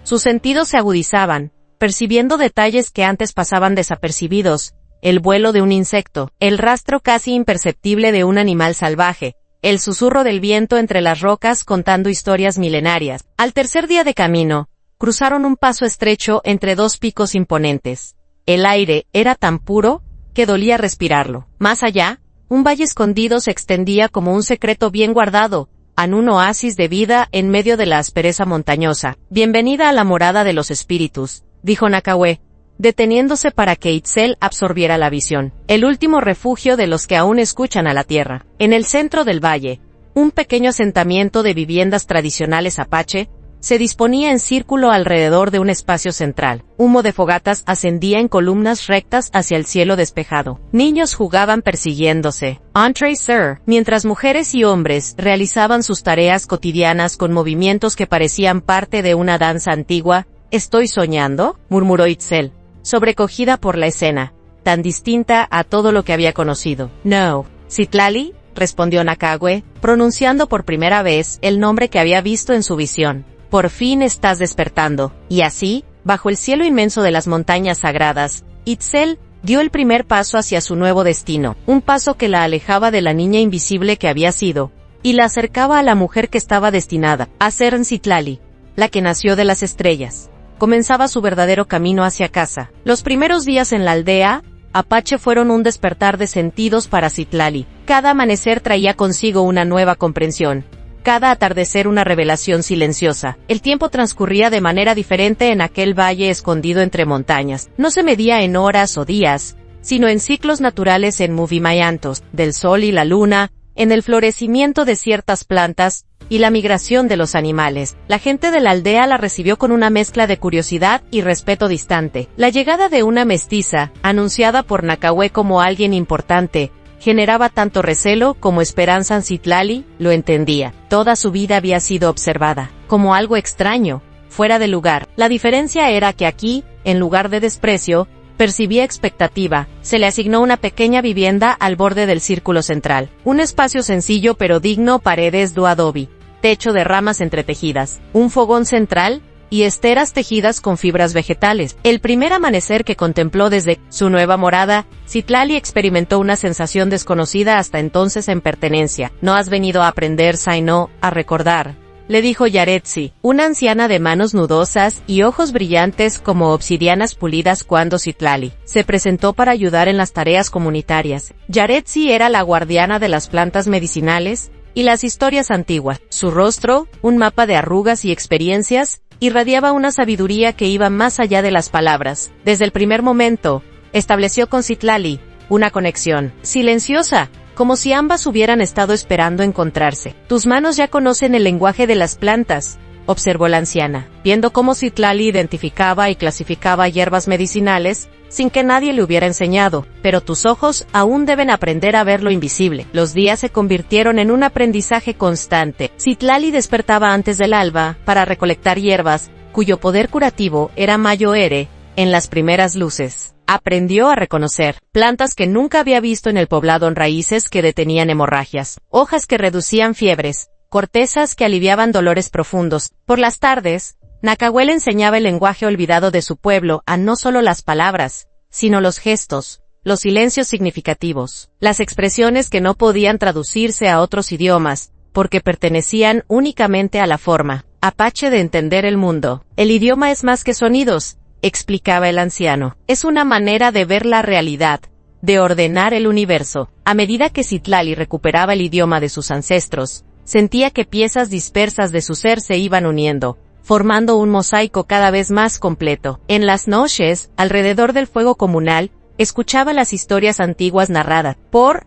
Sus sentidos se agudizaban, percibiendo detalles que antes pasaban desapercibidos. El vuelo de un insecto, el rastro casi imperceptible de un animal salvaje, el susurro del viento entre las rocas contando historias milenarias. Al tercer día de camino, cruzaron un paso estrecho entre dos picos imponentes. El aire era tan puro que dolía respirarlo. Más allá, un valle escondido se extendía como un secreto bien guardado, en un oasis de vida en medio de la aspereza montañosa. Bienvenida a la morada de los espíritus, dijo Nakagüe, deteniéndose para que Itzel absorbiera la visión. El último refugio de los que aún escuchan a la tierra. En el centro del valle, un pequeño asentamiento de viviendas tradicionales apache se disponía en círculo alrededor de un espacio central. Humo de fogatas ascendía en columnas rectas hacia el cielo despejado. Niños jugaban persiguiéndose. Entrez, sir, mientras mujeres y hombres realizaban sus tareas cotidianas con movimientos que parecían parte de una danza antigua. ¿Estoy soñando?, murmuró Itzel, sobrecogida por la escena, tan distinta a todo lo que había conocido. No, Citlali, respondió Nakagüe, pronunciando por primera vez el nombre que había visto en su visión. Por fin estás despertando. Y así, bajo el cielo inmenso de las montañas sagradas, Itzel dio el primer paso hacia su nuevo destino, un paso que la alejaba de la niña invisible que había sido, y la acercaba a la mujer que estaba destinada a ser Citlali, la que nació de las estrellas. Comenzaba su verdadero camino hacia casa. Los primeros días en la aldea apache fueron un despertar de sentidos para Citlali. Cada amanecer traía consigo una nueva comprensión, cada atardecer una revelación silenciosa. El tiempo transcurría de manera diferente en aquel valle escondido entre montañas. No se medía en horas o días, sino en ciclos naturales, en movimientos del sol y la luna, en el florecimiento de ciertas plantas y la migración de los animales. La gente de la aldea la recibió con una mezcla de curiosidad y respeto distante. La llegada de una mestiza, anunciada por Nakagüe como alguien importante, generaba tanto recelo como esperanza. Citlali lo entendía. Toda su vida había sido observada como algo extraño, fuera de lugar. La diferencia era que aquí, en lugar de desprecio, percibía expectativa. Se le asignó una pequeña vivienda al borde del círculo central. Un espacio sencillo pero digno, paredes de adobe, techo de ramas entretejidas, un fogón central y esteras tejidas con fibras vegetales. El primer amanecer que contempló desde su nueva morada, Citlali experimentó una sensación desconocida hasta entonces en pertenencia. No has venido a aprender, sino a recordar, le dijo Yaretsi, una anciana de manos nudosas y ojos brillantes como obsidianas pulidas cuando Citlali se presentó para ayudar en las tareas comunitarias. Yaretsi era la guardiana de las plantas medicinales y las historias antiguas. Su rostro, un mapa de arrugas y experiencias, irradiaba una sabiduría que iba más allá de las palabras. Desde el primer momento, estableció con Citlali una conexión silenciosa, como si ambas hubieran estado esperando encontrarse. Tus manos ya conocen el lenguaje de las plantas, observó la anciana, viendo cómo Citlali identificaba y clasificaba hierbas medicinales sin que nadie le hubiera enseñado, pero tus ojos aún deben aprender a ver lo invisible. Los días se convirtieron en un aprendizaje constante. Citlali despertaba antes del alba para recolectar hierbas, cuyo poder curativo era mayor en las primeras luces. Aprendió a reconocer plantas que nunca había visto en el poblado en raíces que detenían hemorragias, hojas que reducían fiebres, cortezas que aliviaban dolores profundos. Por las tardes, Nakahuel enseñaba el lenguaje olvidado de su pueblo a no solo las palabras, sino los gestos, los silencios significativos, las expresiones que no podían traducirse a otros idiomas, porque pertenecían únicamente a la forma apache de entender el mundo. El idioma es más que sonidos, explicaba el anciano. Es una manera de ver la realidad, de ordenar el universo. A medida que Citlali recuperaba el idioma de sus ancestros, sentía que piezas dispersas de su ser se iban uniendo, formando un mosaico cada vez más completo. En las noches, alrededor del fuego comunal, escuchaba las historias antiguas narradas por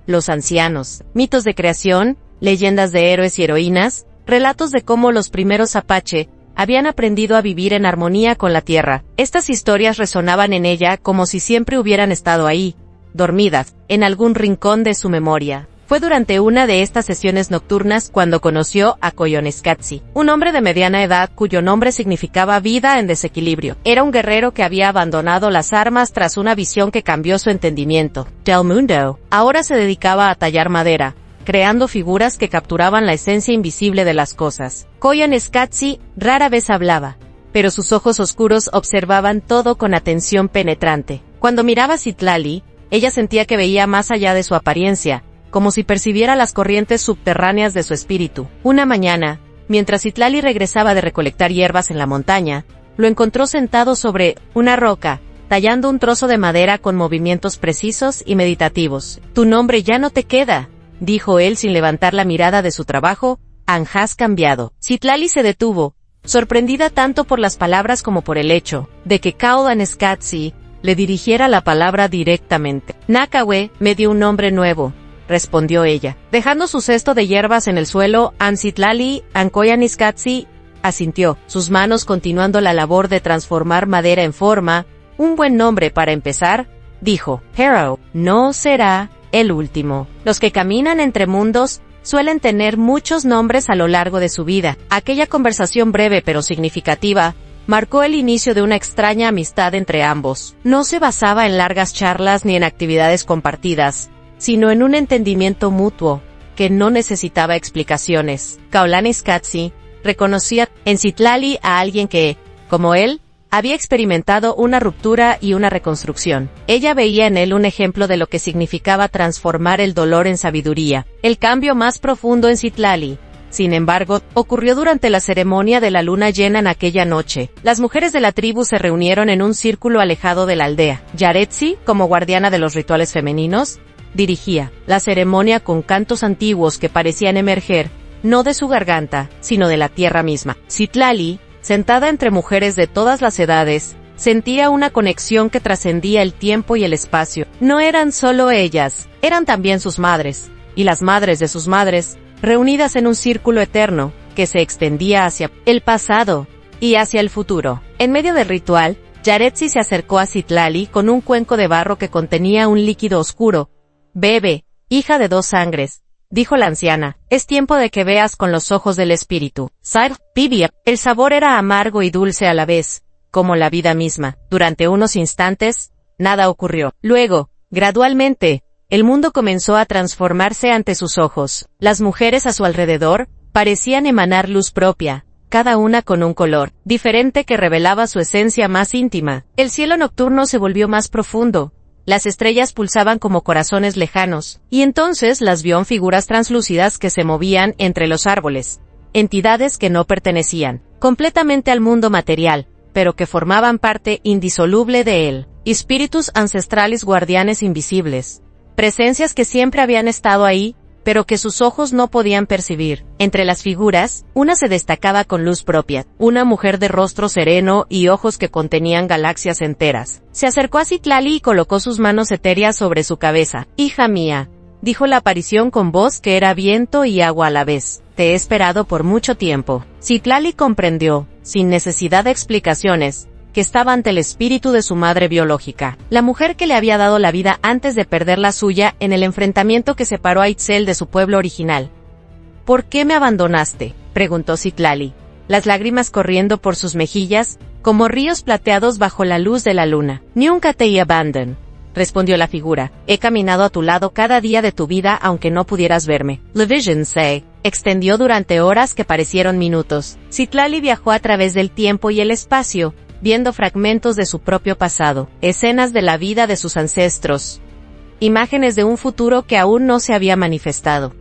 los ancianos, mitos de creación, leyendas de héroes y heroínas, relatos de cómo los primeros apache habían aprendido a vivir en armonía con la tierra. Estas historias resonaban en ella como si siempre hubieran estado ahí, dormidas, en algún rincón de su memoria. Fue durante una de estas sesiones nocturnas cuando conoció a Koyaanisqatsi, un hombre de mediana edad cuyo nombre significaba vida en desequilibrio. Era un guerrero que había abandonado las armas tras una visión que cambió su entendimiento. Del mundo, ahora se dedicaba a tallar madera, creando figuras que capturaban la esencia invisible de las cosas. Koyaanisqatsi rara vez hablaba, pero sus ojos oscuros observaban todo con atención penetrante. Cuando miraba a Citlali, ella sentía que veía más allá de su apariencia, como si percibiera las corrientes subterráneas de su espíritu. Una mañana, mientras Citlali regresaba de recolectar hierbas en la montaña, lo encontró sentado sobre una roca, tallando un trozo de madera con movimientos precisos y meditativos. «Tu nombre ya no te queda», dijo él sin levantar la mirada de su trabajo, «has cambiado». Citlali se detuvo, sorprendida tanto por las palabras como por el hecho de que Koyaanisqatsi le dirigiera la palabra directamente. «Nakahuel me dio un nombre nuevo», respondió ella. Dejando su cesto de hierbas en el suelo, Citlali, Koyaanisqatsi asintió, sus manos continuando la labor de transformar madera en forma. «Un buen nombre para empezar», dijo. «Pero no será el último. Los que caminan entre mundos suelen tener muchos nombres a lo largo de su vida». Aquella conversación breve pero significativa marcó el inicio de una extraña amistad entre ambos. No se basaba en largas charlas ni en actividades compartidas, sino en un entendimiento mutuo, que no necesitaba explicaciones. Koyaanisqatsi reconocía en Citlali a alguien que, como él, había experimentado una ruptura y una reconstrucción. Ella veía en él un ejemplo de lo que significaba transformar el dolor en sabiduría. El cambio más profundo en Citlali, sin embargo, ocurrió durante la ceremonia de la luna llena en aquella noche. Las mujeres de la tribu se reunieron en un círculo alejado de la aldea. Yaretsi, como guardiana de los rituales femeninos, dirigía la ceremonia con cantos antiguos que parecían emerger, no de su garganta, sino de la tierra misma. Citlali, sentada entre mujeres de todas las edades, sentía una conexión que trascendía el tiempo y el espacio. No eran solo ellas, eran también sus madres, y las madres de sus madres, reunidas en un círculo eterno, que se extendía hacia el pasado y hacia el futuro. En medio del ritual, Yaretsi se acercó a Citlali con un cuenco de barro que contenía un líquido oscuro. «Bebe, hija de dos sangres», dijo la anciana, «es tiempo de que veas con los ojos del espíritu». Sir, bibia. El sabor era amargo y dulce a la vez, como la vida misma. Durante unos instantes, nada ocurrió. Luego, gradualmente, el mundo comenzó a transformarse ante sus ojos. Las mujeres a su alrededor parecían emanar luz propia, cada una con un color diferente que revelaba su esencia más íntima. El cielo nocturno se volvió más profundo. Las estrellas pulsaban como corazones lejanos, y entonces las vio en figuras translúcidas que se movían entre los árboles, entidades que no pertenecían completamente al mundo material, pero que formaban parte indisoluble de él. Espíritus ancestrales guardianes invisibles, presencias que siempre habían estado ahí, pero que sus ojos no podían percibir. Entre las figuras, una se destacaba con luz propia, una mujer de rostro sereno y ojos que contenían galaxias enteras. Se acercó a Citlali y colocó sus manos etéreas sobre su cabeza. «Hija mía», dijo la aparición con voz que era viento y agua a la vez. «Te he esperado por mucho tiempo». Citlali comprendió, sin necesidad de explicaciones, que estaba ante el espíritu de su madre biológica, la mujer que le había dado la vida antes de perder la suya en el enfrentamiento que separó a Itzel de su pueblo original. «¿Por qué me abandonaste?», preguntó Citlali, las lágrimas corriendo por sus mejillas, como ríos plateados bajo la luz de la luna. «Nunca te he abandonado», respondió la figura. «He caminado a tu lado cada día de tu vida aunque no pudieras verme». La vision se extendió durante horas que parecieron minutos. Citlali viajó a través del tiempo y el espacio, viendo fragmentos de su propio pasado, escenas de la vida de sus ancestros, imágenes de un futuro que aún no se había manifestado,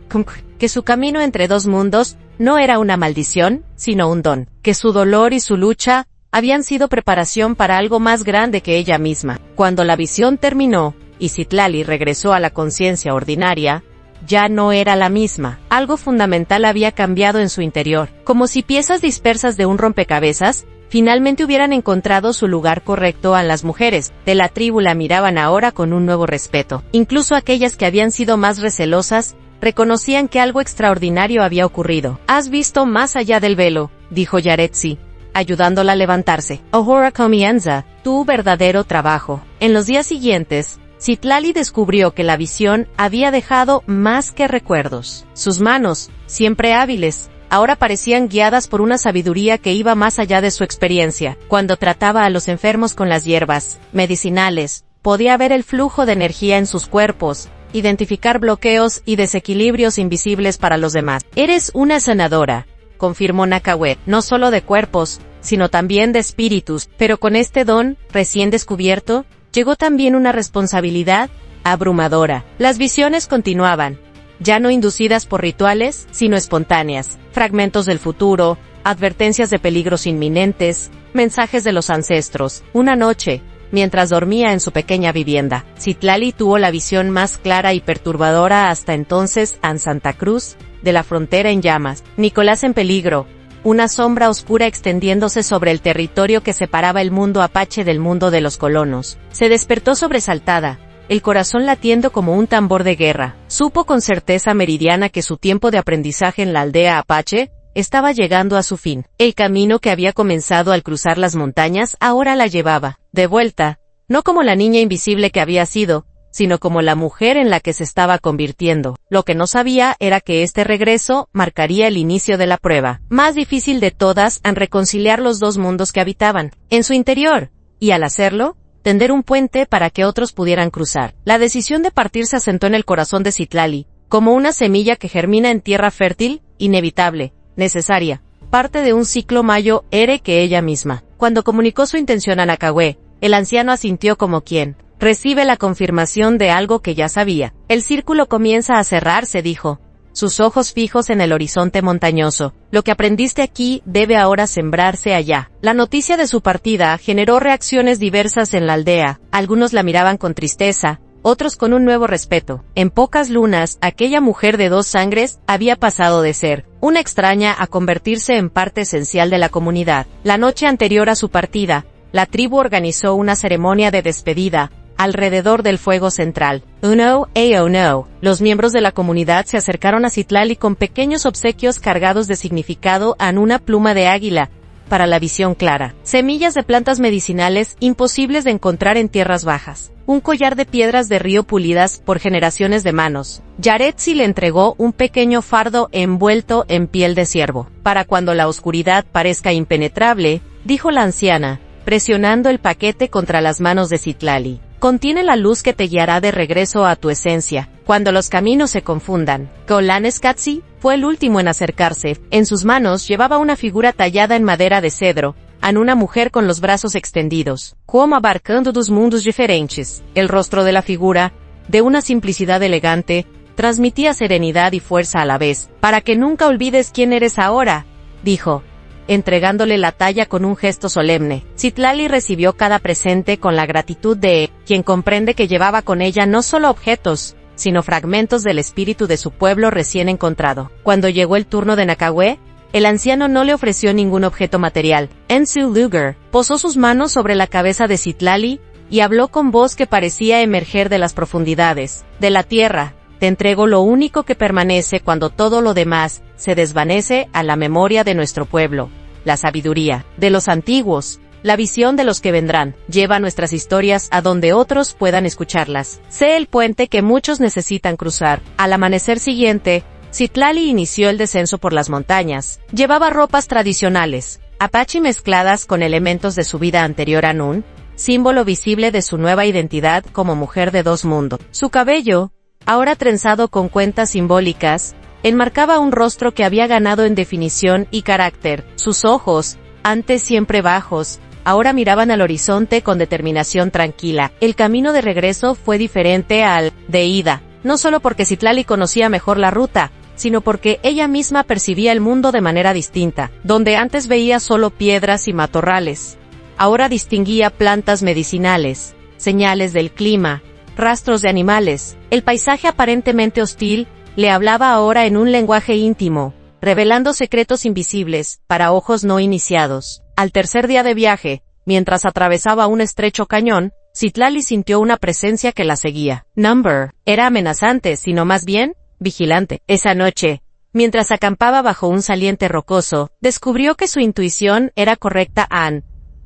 que su camino entre dos mundos no era una maldición, sino un don, que su dolor y su lucha habían sido preparación para algo más grande que ella misma. Cuando la visión terminó, y Citlali regresó a la conciencia ordinaria, ya no era la misma. Algo fundamental había cambiado en su interior, como si piezas dispersas de un rompecabezas finalmente hubieran encontrado su lugar correcto. A las mujeres de la tribu la miraban ahora con un nuevo respeto. Incluso aquellas que habían sido más recelosas, reconocían que algo extraordinario había ocurrido. «Has visto más allá del velo», dijo Yaretsi, ayudándola a levantarse. «Ahora comienza tu verdadero trabajo». En los días siguientes, Citlali descubrió que la visión había dejado más que recuerdos. Sus manos, siempre hábiles, ahora parecían guiadas por una sabiduría que iba más allá de su experiencia. Cuando trataba a los enfermos con las hierbas medicinales, podía ver el flujo de energía en sus cuerpos, identificar bloqueos y desequilibrios invisibles para los demás. «Eres una sanadora», confirmó Nakawet, «no solo de cuerpos, sino también de espíritus». Pero con este don, recién descubierto, llegó también una responsabilidad abrumadora. Las visiones continuaban, ya no inducidas por rituales, sino espontáneas. Fragmentos del futuro, advertencias de peligros inminentes, mensajes de los ancestros. Una noche, mientras dormía en su pequeña vivienda, Citlali tuvo la visión más clara y perturbadora hasta entonces. En Santa Cruz, de la frontera en llamas, Nicolás en peligro, una sombra oscura extendiéndose sobre el territorio que separaba el mundo apache del mundo de los colonos. Se despertó sobresaltada, el corazón latiendo como un tambor de guerra. Supo con certeza meridiana que su tiempo de aprendizaje en la aldea apache estaba llegando a su fin. El camino que había comenzado al cruzar las montañas ahora la llevaba de vuelta, no como la niña invisible que había sido, sino como la mujer en la que se estaba convirtiendo. Lo que no sabía era que este regreso marcaría el inicio de la prueba más difícil de todas en reconciliar los dos mundos que habitaban en su interior, y al hacerlo, tender un puente para que otros pudieran cruzar. La decisión de partir se asentó en el corazón de Citlali, como una semilla que germina en tierra fértil, inevitable, necesaria, parte de un ciclo mayo ere que ella misma. Cuando comunicó su intención a Nakawé, el anciano asintió como quien recibe la confirmación de algo que ya sabía. «El círculo comienza a cerrarse», dijo, sus ojos fijos en el horizonte montañoso. «Lo que aprendiste aquí debe ahora sembrarse allá». La noticia de su partida generó reacciones diversas en la aldea. Algunos la miraban con tristeza, otros con un nuevo respeto. En pocas lunas, aquella mujer de dos sangres había pasado de ser una extraña a convertirse en parte esencial de la comunidad. La noche anterior a su partida, la tribu organizó una ceremonia de despedida alrededor del fuego central. Uno, no. Los miembros de la comunidad se acercaron a Citlali con pequeños obsequios cargados de significado en una pluma de águila, para la visión clara. Semillas de plantas medicinales imposibles de encontrar en tierras bajas. Un collar de piedras de río pulidas por generaciones de manos. Yaretsi le entregó un pequeño fardo envuelto en piel de ciervo. «Para cuando la oscuridad parezca impenetrable», dijo la anciana, presionando el paquete contra las manos de Citlali. «Contiene la luz que te guiará de regreso a tu esencia, cuando los caminos se confundan». Golan Skatsi fue el último en acercarse. En sus manos llevaba una figura tallada en madera de cedro, en una mujer con los brazos extendidos, como abarcando dos mundos diferentes. El rostro de la figura, de una simplicidad elegante, transmitía serenidad y fuerza a la vez. «Para que nunca olvides quién eres ahora», dijo, entregándole la talla con un gesto solemne. Citlali recibió cada presente con la gratitud de quien comprende que llevaba con ella no solo objetos, sino fragmentos del espíritu de su pueblo recién encontrado. Cuando llegó el turno de Nakawe, el anciano no le ofreció ningún objeto material. Ensu Luger posó sus manos sobre la cabeza de Citlali y habló con voz que parecía emerger de las profundidades de la tierra. Te entrego lo único que permanece cuando todo lo demás se desvanece, a la memoria de nuestro pueblo, la sabiduría de los antiguos, la visión de los que vendrán. Lleva nuestras historias a donde otros puedan escucharlas. Sé el puente que muchos necesitan cruzar. Al amanecer siguiente, Citlali inició el descenso por las montañas. Llevaba ropas tradicionales, apache mezcladas con elementos de su vida anterior a Nun, símbolo visible de su nueva identidad como mujer de dos mundos. Su cabello, ahora trenzado con cuentas simbólicas, enmarcaba un rostro que había ganado en definición y carácter. Sus ojos, antes siempre bajos, ahora miraban al horizonte con determinación tranquila. El camino de regreso fue diferente al de ida, no solo porque Citlali conocía mejor la ruta, sino porque ella misma percibía el mundo de manera distinta. Donde antes veía solo piedras y matorrales, ahora distinguía plantas medicinales, señales del clima, rastros de animales. El paisaje aparentemente hostil le hablaba ahora en un lenguaje íntimo, revelando secretos invisibles para ojos no iniciados. Al tercer día de viaje, mientras atravesaba un estrecho cañón, Citlali sintió una presencia que la seguía. Number era amenazante, sino más bien vigilante. Esa noche, mientras acampaba bajo un saliente rocoso, descubrió que su intuición era correcta.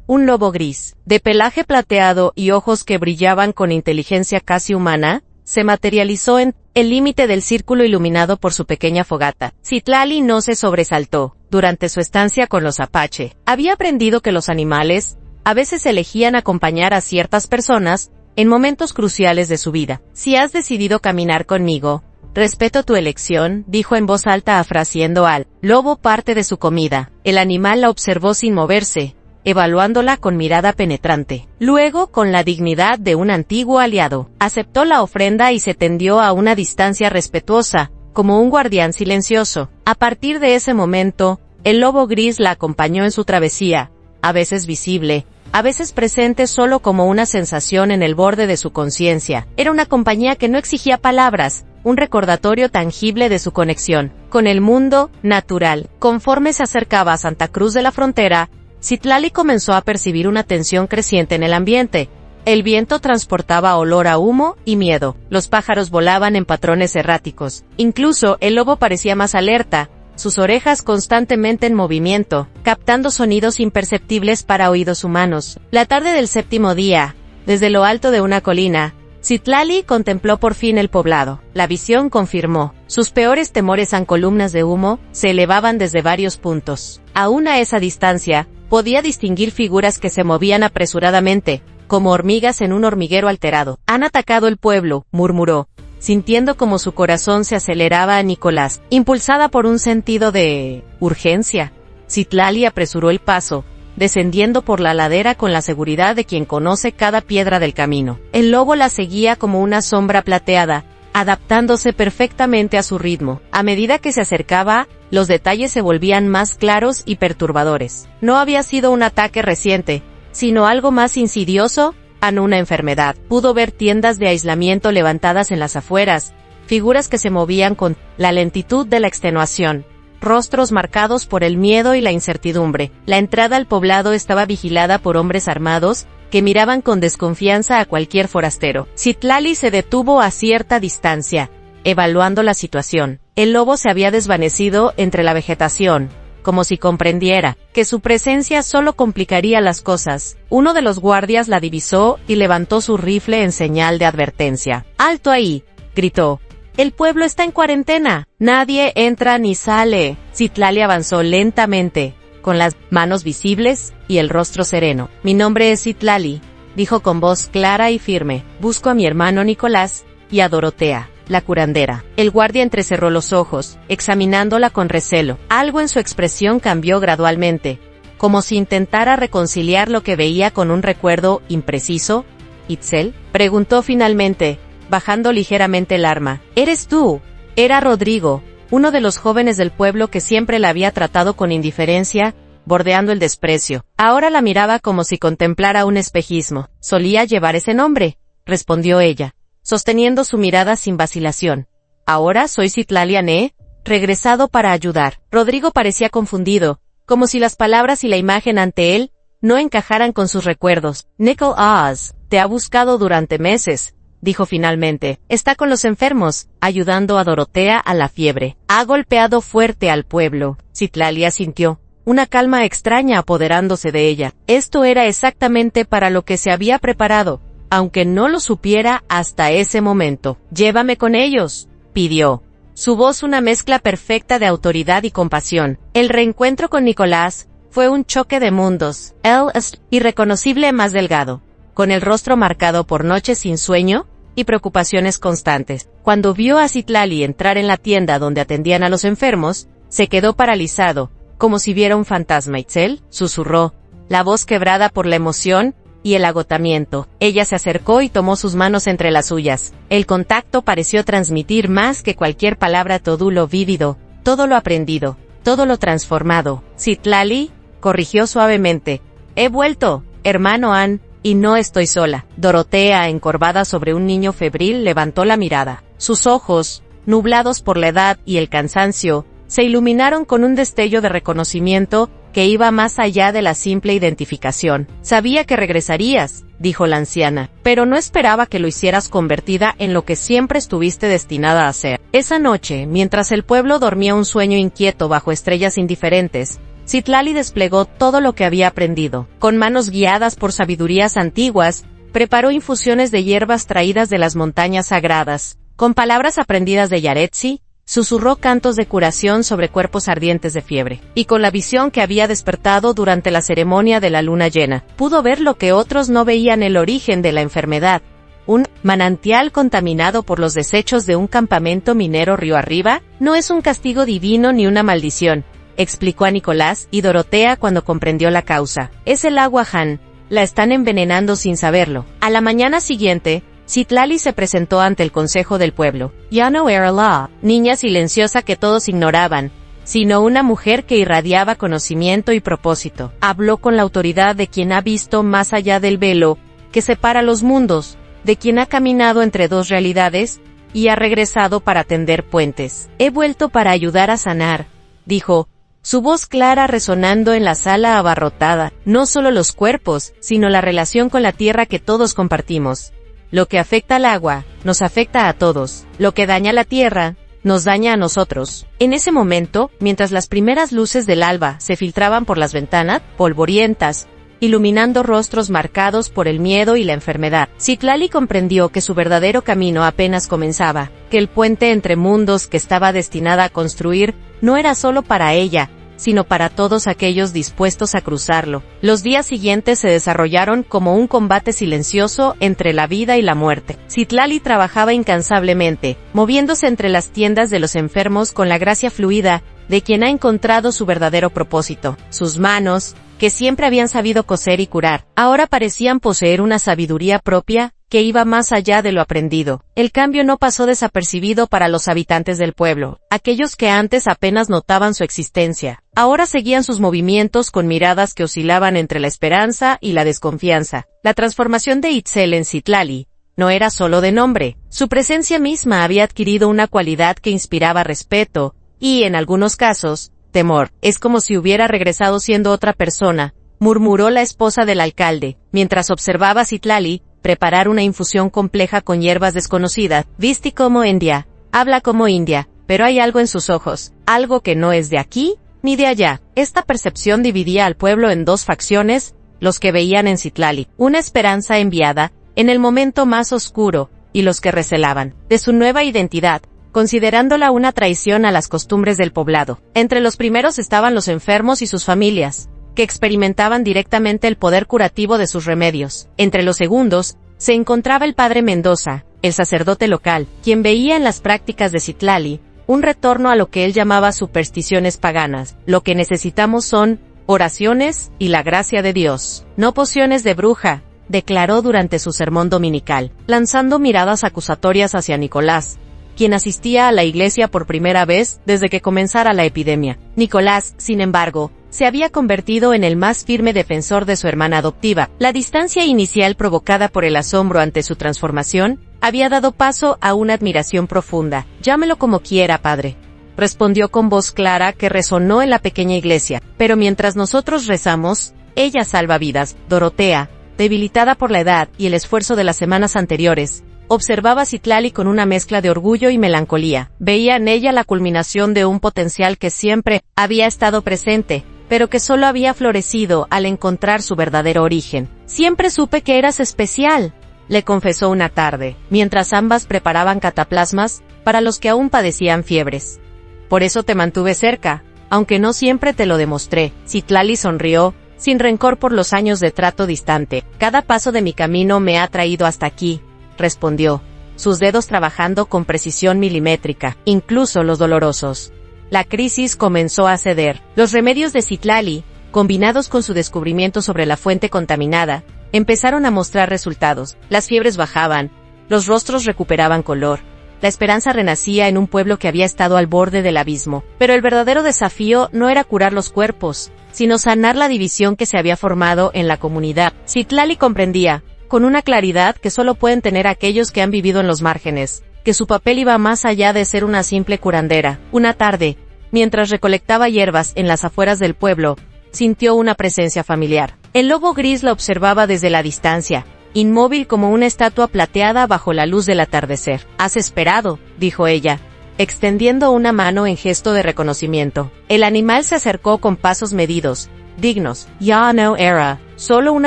Un lobo gris, de pelaje plateado y ojos que brillaban con inteligencia casi humana, se materializó en el límite del círculo iluminado por su pequeña fogata. Citlali no se sobresaltó. Durante su estancia con los apache, había aprendido que los animales a veces elegían acompañar a ciertas personas en momentos cruciales de su vida. Si has decidido caminar conmigo, respeto tu elección, dijo en voz alta ofreciendo al lobo parte de su comida. El animal la observó sin moverse, evaluándola con mirada penetrante. Luego, con la dignidad de un antiguo aliado, aceptó la ofrenda y se tendió a una distancia respetuosa, como un guardián silencioso. A partir de ese momento, el lobo gris la acompañó en su travesía, a veces visible, a veces presente solo como una sensación en el borde de su conciencia. Era una compañía que no exigía palabras, un recordatorio tangible de su conexión con el mundo natural. Conforme se acercaba a Santa Cruz de la Frontera, Citlali comenzó a percibir una tensión creciente en el ambiente. El viento transportaba olor a humo y miedo. Los pájaros volaban en patrones erráticos. Incluso el lobo parecía más alerta, sus orejas constantemente en movimiento, captando sonidos imperceptibles para oídos humanos. La tarde del séptimo día, desde lo alto de una colina, Citlali contempló por fin el poblado. La visión confirmó. Sus peores temores en columnas de humo se elevaban desde varios puntos. Aún a esa distancia, podía distinguir figuras que se movían apresuradamente, como hormigas en un hormiguero alterado. Han atacado el pueblo, murmuró, sintiendo como su corazón se aceleraba a Nicolás. Impulsada por un sentido de urgencia, Citlali apresuró el paso, descendiendo por la ladera con la seguridad de quien conoce cada piedra del camino. El lobo la seguía como una sombra plateada, adaptándose perfectamente a su ritmo. A medida que se acercaba, los detalles se volvían más claros y perturbadores. No había sido un ataque reciente, sino algo más insidioso, una enfermedad. Pudo ver tiendas de aislamiento levantadas en las afueras, figuras que se movían con la lentitud de la extenuación, rostros marcados por el miedo y la incertidumbre. La entrada al poblado estaba vigilada por hombres armados, que miraban con desconfianza a cualquier forastero. Citlali se detuvo a cierta distancia, evaluando la situación. El lobo se había desvanecido entre la vegetación, como si comprendiera que su presencia solo complicaría las cosas. Uno de los guardias la divisó y levantó su rifle en señal de advertencia. ¡Alto ahí!, gritó. El pueblo está en cuarentena. Nadie entra ni sale. Citlali avanzó lentamente, con las manos visibles y el rostro sereno. Mi nombre es Citlali, dijo con voz clara y firme. Busco a mi hermano Nicolás y a Dorotea, la curandera. El guardia entrecerró los ojos, examinándola con recelo. Algo en su expresión cambió gradualmente, como si intentara reconciliar lo que veía con un recuerdo impreciso. ¿Itzel?, preguntó finalmente, bajando ligeramente el arma. ¿Eres tú? Era Rodrigo, uno de los jóvenes del pueblo que siempre la había tratado con indiferencia, bordeando el desprecio. Ahora la miraba como si contemplara un espejismo. Solía llevar ese nombre, respondió ella, sosteniendo su mirada sin vacilación. Ahora soy Citlali Ane, regresado para ayudar. Rodrigo parecía confundido, como si las palabras y la imagen ante él no encajaran con sus recuerdos. Nicholas te ha buscado durante meses, dijo finalmente. Está con los enfermos, ayudando a Dorotea a la fiebre. Ha golpeado fuerte al pueblo. Citlali asintió, una calma extraña apoderándose de ella. Esto era exactamente para lo que se había preparado, aunque no lo supiera hasta ese momento. Llévame con ellos, pidió. Su voz una mezcla perfecta de autoridad y compasión. El reencuentro con Nicolás fue un choque de mundos. Él es irreconocible más delgado, con el rostro marcado por noches sin sueño y preocupaciones constantes. Cuando vio a Citlali entrar en la tienda donde atendían a los enfermos, se quedó paralizado, como si viera un fantasma. «Itzel», susurró, la voz quebrada por la emoción y el agotamiento. Ella se acercó y tomó sus manos entre las suyas. El contacto pareció transmitir más que cualquier palabra todo lo vívido, todo lo aprendido, todo lo transformado. «Citlali», corrigió suavemente, «he vuelto, hermano Ann, y no estoy sola». Dorotea, encorvada sobre un niño febril, levantó la mirada. Sus ojos, nublados por la edad y el cansancio, se iluminaron con un destello de reconocimiento que iba más allá de la simple identificación. «Sabía que regresarías», dijo la anciana, «pero no esperaba que lo hicieras convertida en lo que siempre estuviste destinada a ser». Esa noche, mientras el pueblo dormía un sueño inquieto bajo estrellas indiferentes, Citlali desplegó todo lo que había aprendido. Con manos guiadas por sabidurías antiguas, preparó infusiones de hierbas traídas de las montañas sagradas. Con palabras aprendidas de Yaretsi, susurró cantos de curación sobre cuerpos ardientes de fiebre. Y con la visión que había despertado durante la ceremonia de la luna llena, pudo ver lo que otros no veían: el origen de la enfermedad. Un manantial contaminado por los desechos de un campamento minero río arriba, no es un castigo divino ni una maldición, explicó a Nicolás y Dorotea cuando comprendió la causa. Es el agua Han, la están envenenando sin saberlo. A la mañana siguiente, Citlali se presentó ante el consejo del pueblo. Ya no era la niña silenciosa que todos ignoraban, sino una mujer que irradiaba conocimiento y propósito. Habló con la autoridad de quien ha visto más allá del velo que separa los mundos, de quien ha caminado entre dos realidades y ha regresado para tender puentes. He vuelto para ayudar a sanar, dijo, su voz clara resonando en la sala abarrotada. No solo los cuerpos, sino la relación con la tierra que todos compartimos. Lo que afecta al agua, nos afecta a todos. Lo que daña a la tierra, nos daña a nosotros. En ese momento, mientras las primeras luces del alba se filtraban por las ventanas, polvorientas, iluminando rostros marcados por el miedo y la enfermedad, Citlali comprendió que su verdadero camino apenas comenzaba, que el puente entre mundos que estaba destinada a construir no era solo para ella, sino para todos aquellos dispuestos a cruzarlo. Los días siguientes se desarrollaron como un combate silencioso entre la vida y la muerte. Citlali trabajaba incansablemente, moviéndose entre las tiendas de los enfermos con la gracia fluida de quien ha encontrado su verdadero propósito. Sus manos, que siempre habían sabido coser y curar, ahora parecían poseer una sabiduría propia que iba más allá de lo aprendido. El cambio no pasó desapercibido para los habitantes del pueblo. Aquellos que antes apenas notaban su existencia, ahora seguían sus movimientos con miradas que oscilaban entre la esperanza y la desconfianza. La transformación de Itzel en Citlali no era solo de nombre. Su presencia misma había adquirido una cualidad que inspiraba respeto y, en algunos casos, temor. Es como si hubiera regresado siendo otra persona, murmuró la esposa del alcalde, mientras observaba a Citlali preparar una infusión compleja con hierbas desconocidas. Viste como india, habla como india, pero hay algo en sus ojos, algo que no es de aquí ni de allá. Esta percepción dividía al pueblo en dos facciones: los que veían en Citlali una esperanza enviada en el momento más oscuro, y los que recelaban de su nueva identidad, considerándola una traición a las costumbres del poblado. Entre los primeros estaban los enfermos y sus familias, que experimentaban directamente el poder curativo de sus remedios. Entre los segundos, se encontraba el padre Mendoza, el sacerdote local, quien veía en las prácticas de Citlali un retorno a lo que él llamaba supersticiones paganas. Lo que necesitamos son oraciones y la gracia de Dios, no pociones de bruja, declaró durante su sermón dominical, lanzando miradas acusatorias hacia Nicolás, quien asistía a la iglesia por primera vez desde que comenzara la epidemia. Nicolás, sin embargo, se había convertido en el más firme defensor de su hermana adoptiva. La distancia inicial provocada por el asombro ante su transformación había dado paso a una admiración profunda. «Llámelo como quiera, padre», respondió con voz clara que resonó en la pequeña iglesia. «Pero mientras nosotros rezamos, ella salva vidas». Dorotea, debilitada por la edad y el esfuerzo de las semanas anteriores, observaba a Citlali con una mezcla de orgullo y melancolía. Veía en ella la culminación de un potencial que siempre había estado presente, pero que solo había florecido al encontrar su verdadero origen. «Siempre supe que eras especial», le confesó una tarde, mientras ambas preparaban cataplasmas para los que aún padecían fiebres. «Por eso te mantuve cerca, aunque no siempre te lo demostré». Citlali sonrió, sin rencor por los años de trato distante. «Cada paso de mi camino me ha traído hasta aquí», respondió, sus dedos trabajando con precisión milimétrica, incluso los dolorosos. La crisis comenzó a ceder. Los remedios de Citlali, combinados con su descubrimiento sobre la fuente contaminada, empezaron a mostrar resultados. Las fiebres bajaban, los rostros recuperaban color. La esperanza renacía en un pueblo que había estado al borde del abismo. Pero el verdadero desafío no era curar los cuerpos, sino sanar la división que se había formado en la comunidad. Citlali comprendía, con una claridad que solo pueden tener aquellos que han vivido en los márgenes, que su papel iba más allá de ser una simple curandera. Una tarde, mientras recolectaba hierbas en las afueras del pueblo, sintió una presencia familiar. El lobo gris la observaba desde la distancia, inmóvil como una estatua plateada bajo la luz del atardecer. «Has esperado», dijo ella, extendiendo una mano en gesto de reconocimiento. El animal se acercó con pasos medidos, dignos. Ya no era solo un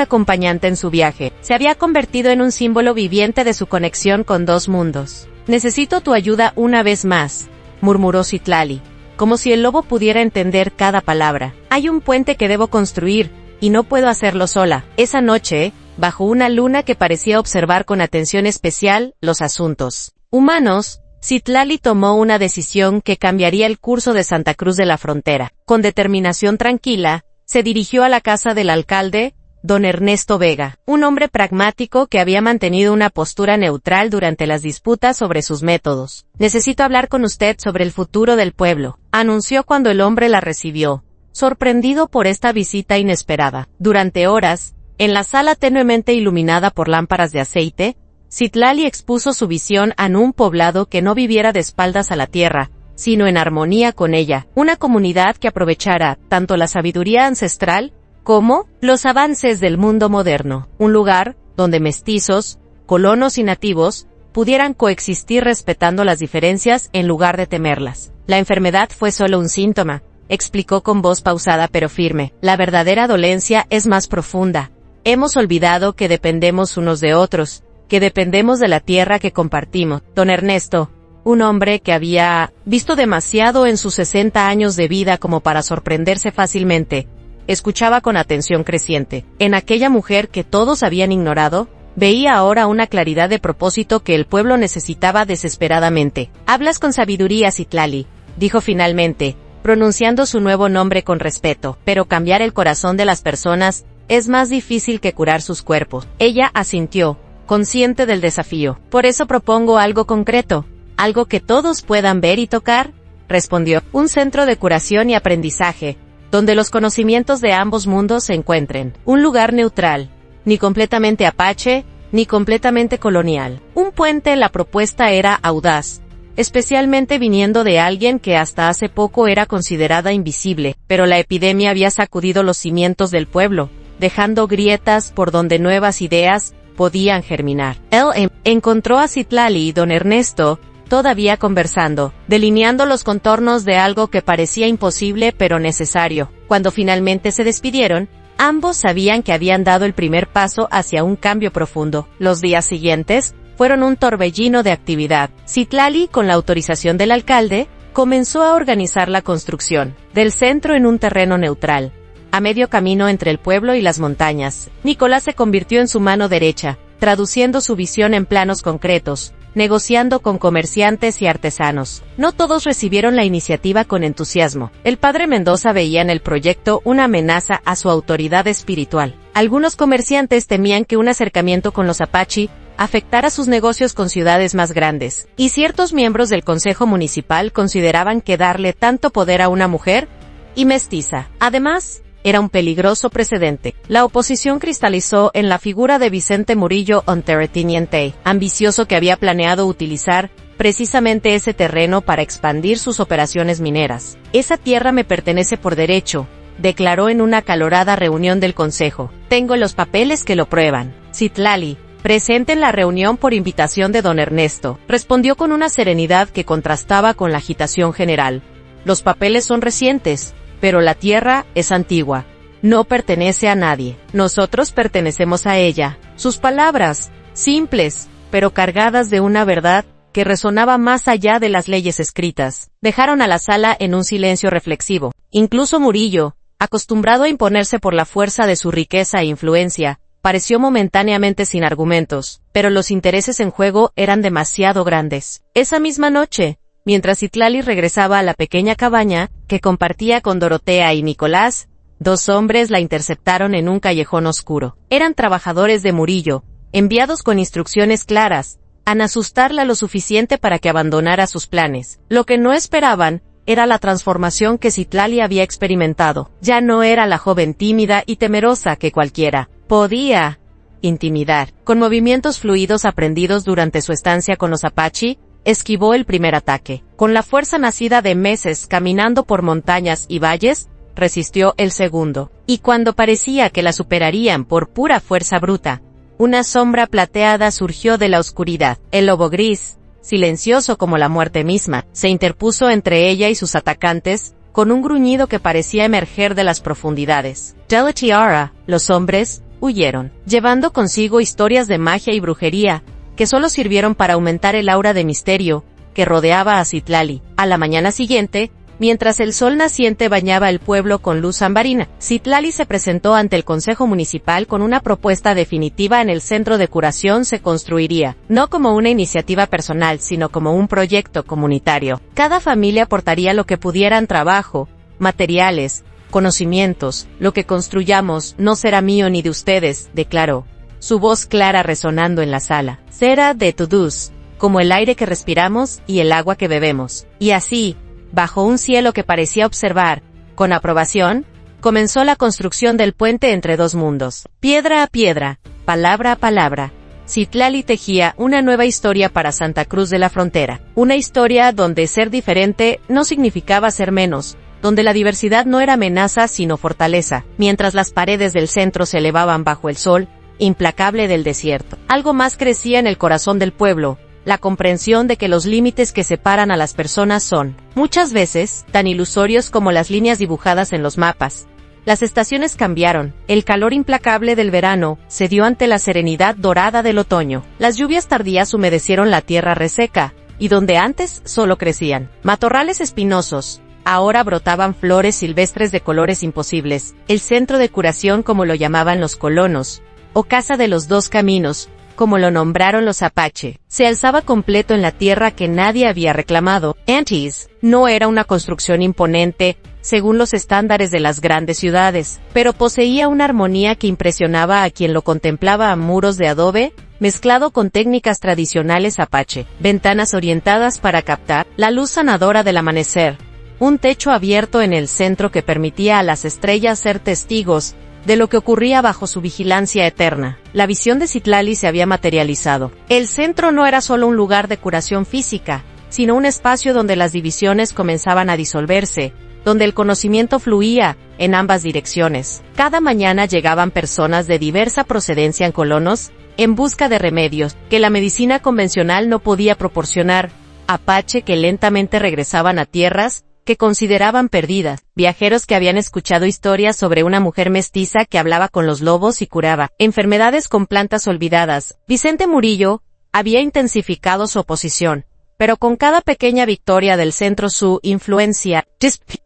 acompañante en su viaje, se había convertido en un símbolo viviente de su conexión con dos mundos. «Necesito tu ayuda una vez más», murmuró Citlali, como si el lobo pudiera entender cada palabra. «Hay un puente que debo construir, y no puedo hacerlo sola». Esa noche, bajo una luna que parecía observar con atención especial los asuntos humanos, Citlali tomó una decisión que cambiaría el curso de Santa Cruz de la Frontera. Con determinación tranquila, se dirigió a la casa del alcalde, don Ernesto Vega, un hombre pragmático que había mantenido una postura neutral durante las disputas sobre sus métodos. «Necesito hablar con usted sobre el futuro del pueblo», anunció cuando el hombre la recibió, sorprendido por esta visita inesperada. Durante horas, en la sala tenuemente iluminada por lámparas de aceite, Citlali expuso su visión a un poblado que no viviera de espaldas a la tierra, sino en armonía con ella, una comunidad que aprovechara tanto la sabiduría ancestral como los avances del mundo moderno, un lugar donde mestizos, colonos y nativos pudieran coexistir respetando las diferencias en lugar de temerlas. «La enfermedad fue solo un síntoma», explicó con voz pausada pero firme. «La verdadera dolencia es más profunda. Hemos olvidado que dependemos unos de otros, que dependemos de la tierra que compartimos». Don Ernesto, un hombre que había visto demasiado en sus 60 años de vida como para sorprenderse fácilmente, escuchaba con atención creciente. En aquella mujer que todos habían ignorado, veía ahora una claridad de propósito que el pueblo necesitaba desesperadamente. «Hablas con sabiduría, Citlali», dijo finalmente, pronunciando su nuevo nombre con respeto. «Pero cambiar el corazón de las personas es más difícil que curar sus cuerpos». Ella asintió, consciente del desafío. «Por eso propongo algo concreto, algo que todos puedan ver y tocar», respondió. «Un centro de curación y aprendizaje, donde los conocimientos de ambos mundos se encuentren. Un lugar neutral, ni completamente apache, ni completamente colonial. Un puente». La propuesta era audaz, especialmente viniendo de alguien que hasta hace poco era considerada invisible, pero la epidemia había sacudido los cimientos del pueblo, dejando grietas por donde nuevas ideas podían germinar. Él encontró a Citlali y don Ernesto, todavía conversando, delineando los contornos de algo que parecía imposible pero necesario. Cuando finalmente se despidieron, ambos sabían que habían dado el primer paso hacia un cambio profundo. Los días siguientes fueron un torbellino de actividad. Citlali, con la autorización del alcalde, comenzó a organizar la construcción del centro en un terreno neutral, a medio camino entre el pueblo y las montañas. Nicolás se convirtió en su mano derecha, traduciendo su visión en planos concretos, negociando con comerciantes y artesanos. No todos recibieron la iniciativa con entusiasmo. El padre Mendoza veía en el proyecto una amenaza a su autoridad espiritual. Algunos comerciantes temían que un acercamiento con los apache afectara sus negocios con ciudades más grandes, y ciertos miembros del consejo municipal consideraban que darle tanto poder a una mujer y mestiza, además, era un peligroso precedente. La oposición cristalizó en la figura de Vicente Murillo, un terrateniente ambicioso que había planeado utilizar precisamente ese terreno para expandir sus operaciones mineras. Esa tierra me pertenece por derecho, declaró en una acalorada reunión del Consejo. Tengo los papeles que lo prueban. Citlali, presente en la reunión por invitación de don Ernesto, respondió con una serenidad que contrastaba con la agitación general. Los papeles son recientes, pero la tierra es antigua. No pertenece a nadie. Nosotros pertenecemos a ella. Sus palabras, simples, pero cargadas de una verdad que resonaba más allá de las leyes escritas, dejaron a la sala en un silencio reflexivo. Incluso Murillo, acostumbrado a imponerse por la fuerza de su riqueza e influencia, pareció momentáneamente sin argumentos, pero los intereses en juego eran demasiado grandes. Esa misma noche, mientras Citlali regresaba a la pequeña cabaña que compartía con Dorotea y Nicolás, dos hombres la interceptaron en un callejón oscuro. Eran trabajadores de Murillo, enviados con instrucciones claras, a asustarla lo suficiente para que abandonara sus planes. Lo que no esperaban era la transformación que Citlali había experimentado. Ya no era la joven tímida y temerosa que cualquiera podía intimidar. Con movimientos fluidos aprendidos durante su estancia con los Apache, esquivó el primer ataque. Con la fuerza nacida de meses caminando por montañas y valles, resistió el segundo. Y cuando parecía que la superarían por pura fuerza bruta, una sombra plateada surgió de la oscuridad. El lobo gris, silencioso como la muerte misma, se interpuso entre ella y sus atacantes, con un gruñido que parecía emerger de las profundidades. De la tiara, los hombres huyeron, llevando consigo historias de magia y brujería, que solo sirvieron para aumentar el aura de misterio que rodeaba a Citlali. A la mañana siguiente, mientras el sol naciente bañaba el pueblo con luz ambarina, Citlali se presentó ante el Consejo Municipal con una propuesta definitiva. En el centro de curación se construiría, no como una iniciativa personal, sino como un proyecto comunitario. Cada familia aportaría lo que pudieran: trabajo, materiales, conocimientos. Lo que construyamos no será mío ni de ustedes, declaró, su voz clara resonando en la sala. Será de todos, como el aire que respiramos y el agua que bebemos. Y así, bajo un cielo que parecía observar, con aprobación, comenzó la construcción del puente entre dos mundos. Piedra a piedra, palabra a palabra, Citlali tejía una nueva historia para Santa Cruz de la Frontera. Una historia donde ser diferente no significaba ser menos, donde la diversidad no era amenaza sino fortaleza. Mientras las paredes del centro se elevaban bajo el sol implacable del desierto, algo más crecía en el corazón del pueblo: la comprensión de que los límites que separan a las personas son, muchas veces, tan ilusorios como las líneas dibujadas en los mapas. Las estaciones cambiaron, el calor implacable del verano cedió ante la serenidad dorada del otoño. Las lluvias tardías humedecieron la tierra reseca, y donde antes solo crecían matorrales espinosos, ahora brotaban flores silvestres de colores imposibles. El centro de curación, como lo llamaban los colonos, o Casa de los Dos Caminos, como lo nombraron los Apache, se alzaba completo en la tierra que nadie había reclamado. Antes, no era una construcción imponente, según los estándares de las grandes ciudades, pero poseía una armonía que impresionaba a quien lo contemplaba. A muros de adobe, mezclado con técnicas tradicionales Apache, ventanas orientadas para captar la luz sanadora del amanecer, un techo abierto en el centro que permitía a las estrellas ser testigos de lo que ocurría bajo su vigilancia eterna. La visión de Citlali se había materializado. El centro no era solo un lugar de curación física, sino un espacio donde las divisiones comenzaban a disolverse, donde el conocimiento fluía en ambas direcciones. Cada mañana llegaban personas de diversa procedencia en colonos, en busca de remedios que la medicina convencional no podía proporcionar, Apache que lentamente regresaban a tierras que consideraban perdidas, viajeros que habían escuchado historias sobre una mujer mestiza que hablaba con los lobos y curaba enfermedades con plantas olvidadas. Vicente Murillo había intensificado su oposición, pero con cada pequeña victoria del centro su influencia,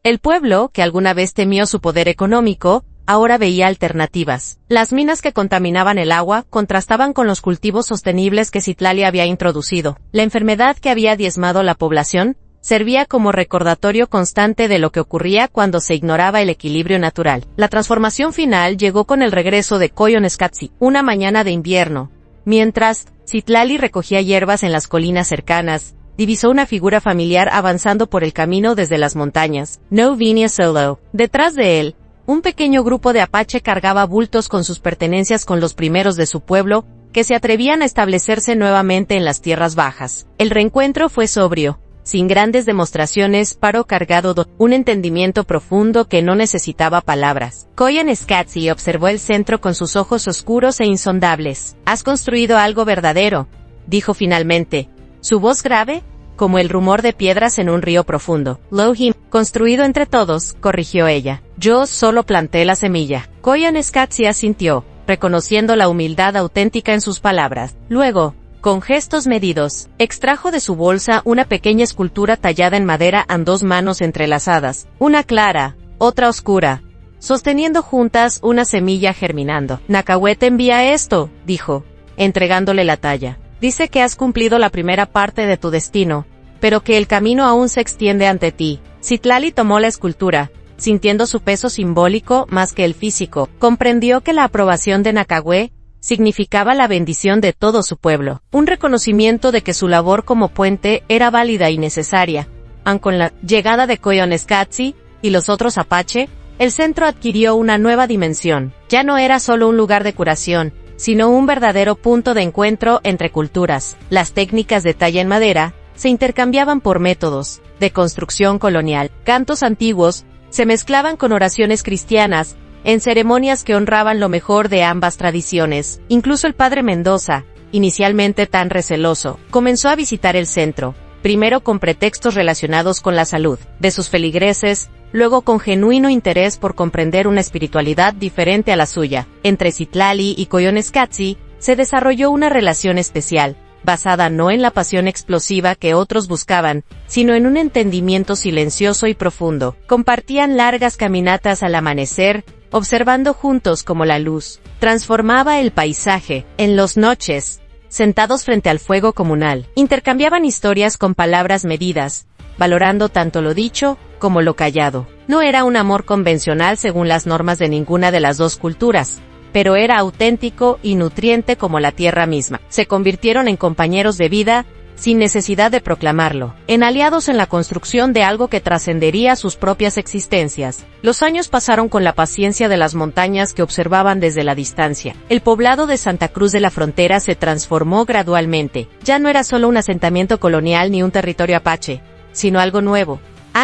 el pueblo, que alguna vez temió su poder económico, ahora veía alternativas. Las minas que contaminaban el agua contrastaban con los cultivos sostenibles que Citlali había introducido. La enfermedad que había diezmado la población servía como recordatorio constante de lo que ocurría cuando se ignoraba el equilibrio natural. La transformación final llegó con el regreso de Coyonescatzi, una mañana de invierno. Mientras Citlali recogía hierbas en las colinas cercanas, divisó una figura familiar avanzando por el camino desde las montañas. No venía solo. Detrás de él, un pequeño grupo de apache cargaba bultos con sus pertenencias con los primeros de su pueblo, que se atrevían a establecerse nuevamente en las tierras bajas. El reencuentro fue sobrio, sin grandes demostraciones, pero cargado de un entendimiento profundo que no necesitaba palabras. Koyaanisqatsi observó el centro con sus ojos oscuros e insondables. «Has construido algo verdadero», dijo finalmente. Su voz grave, como el rumor de piedras en un río profundo. «Lohim, construido entre todos», corrigió ella. «Yo solo planté la semilla». Koyaanisqatsi asintió, reconociendo la humildad auténtica en sus palabras. Luego, con gestos medidos, extrajo de su bolsa una pequeña escultura tallada en madera a dos manos entrelazadas, una clara, otra oscura, sosteniendo juntas una semilla germinando. «Nakawé te envía esto», dijo, entregándole la talla. «Dice que has cumplido la primera parte de tu destino, pero que el camino aún se extiende ante ti». Citlali tomó la escultura, sintiendo su peso simbólico más que el físico. Comprendió que la aprobación de Nakawé significaba la bendición de todo su pueblo, un reconocimiento de que su labor como puente era válida y necesaria. Aun con la llegada de Koyaanisqatsi y los otros apache, el centro adquirió una nueva dimensión. Ya no era solo un lugar de curación, sino un verdadero punto de encuentro entre culturas. Las técnicas de talla en madera se intercambiaban por métodos de construcción colonial. Cantos antiguos se mezclaban con oraciones cristianas, en ceremonias que honraban lo mejor de ambas tradiciones. Incluso el padre Mendoza, inicialmente tan receloso, comenzó a visitar el centro, primero con pretextos relacionados con la salud de sus feligreses, luego con genuino interés por comprender una espiritualidad diferente a la suya. Entre Citlali y Koyaanisqatsi se desarrolló una relación especial, basada no en la pasión explosiva que otros buscaban, sino en un entendimiento silencioso y profundo. Compartían largas caminatas al amanecer, observando juntos cómo la luz transformaba el paisaje. En las noches, sentados frente al fuego comunal, intercambiaban historias con palabras medidas, valorando tanto lo dicho como lo callado. No era un amor convencional según las normas de ninguna de las dos culturas, pero era auténtico y nutriente como la tierra misma. Se convirtieron en compañeros de vida, sin necesidad de proclamarlo, en aliados en la construcción de algo que trascendería sus propias existencias. Los años pasaron con la paciencia de las montañas que observaban desde la distancia. El poblado de Santa Cruz de la Frontera se transformó gradualmente. Ya no era solo un asentamiento colonial ni un territorio apache, sino algo nuevo.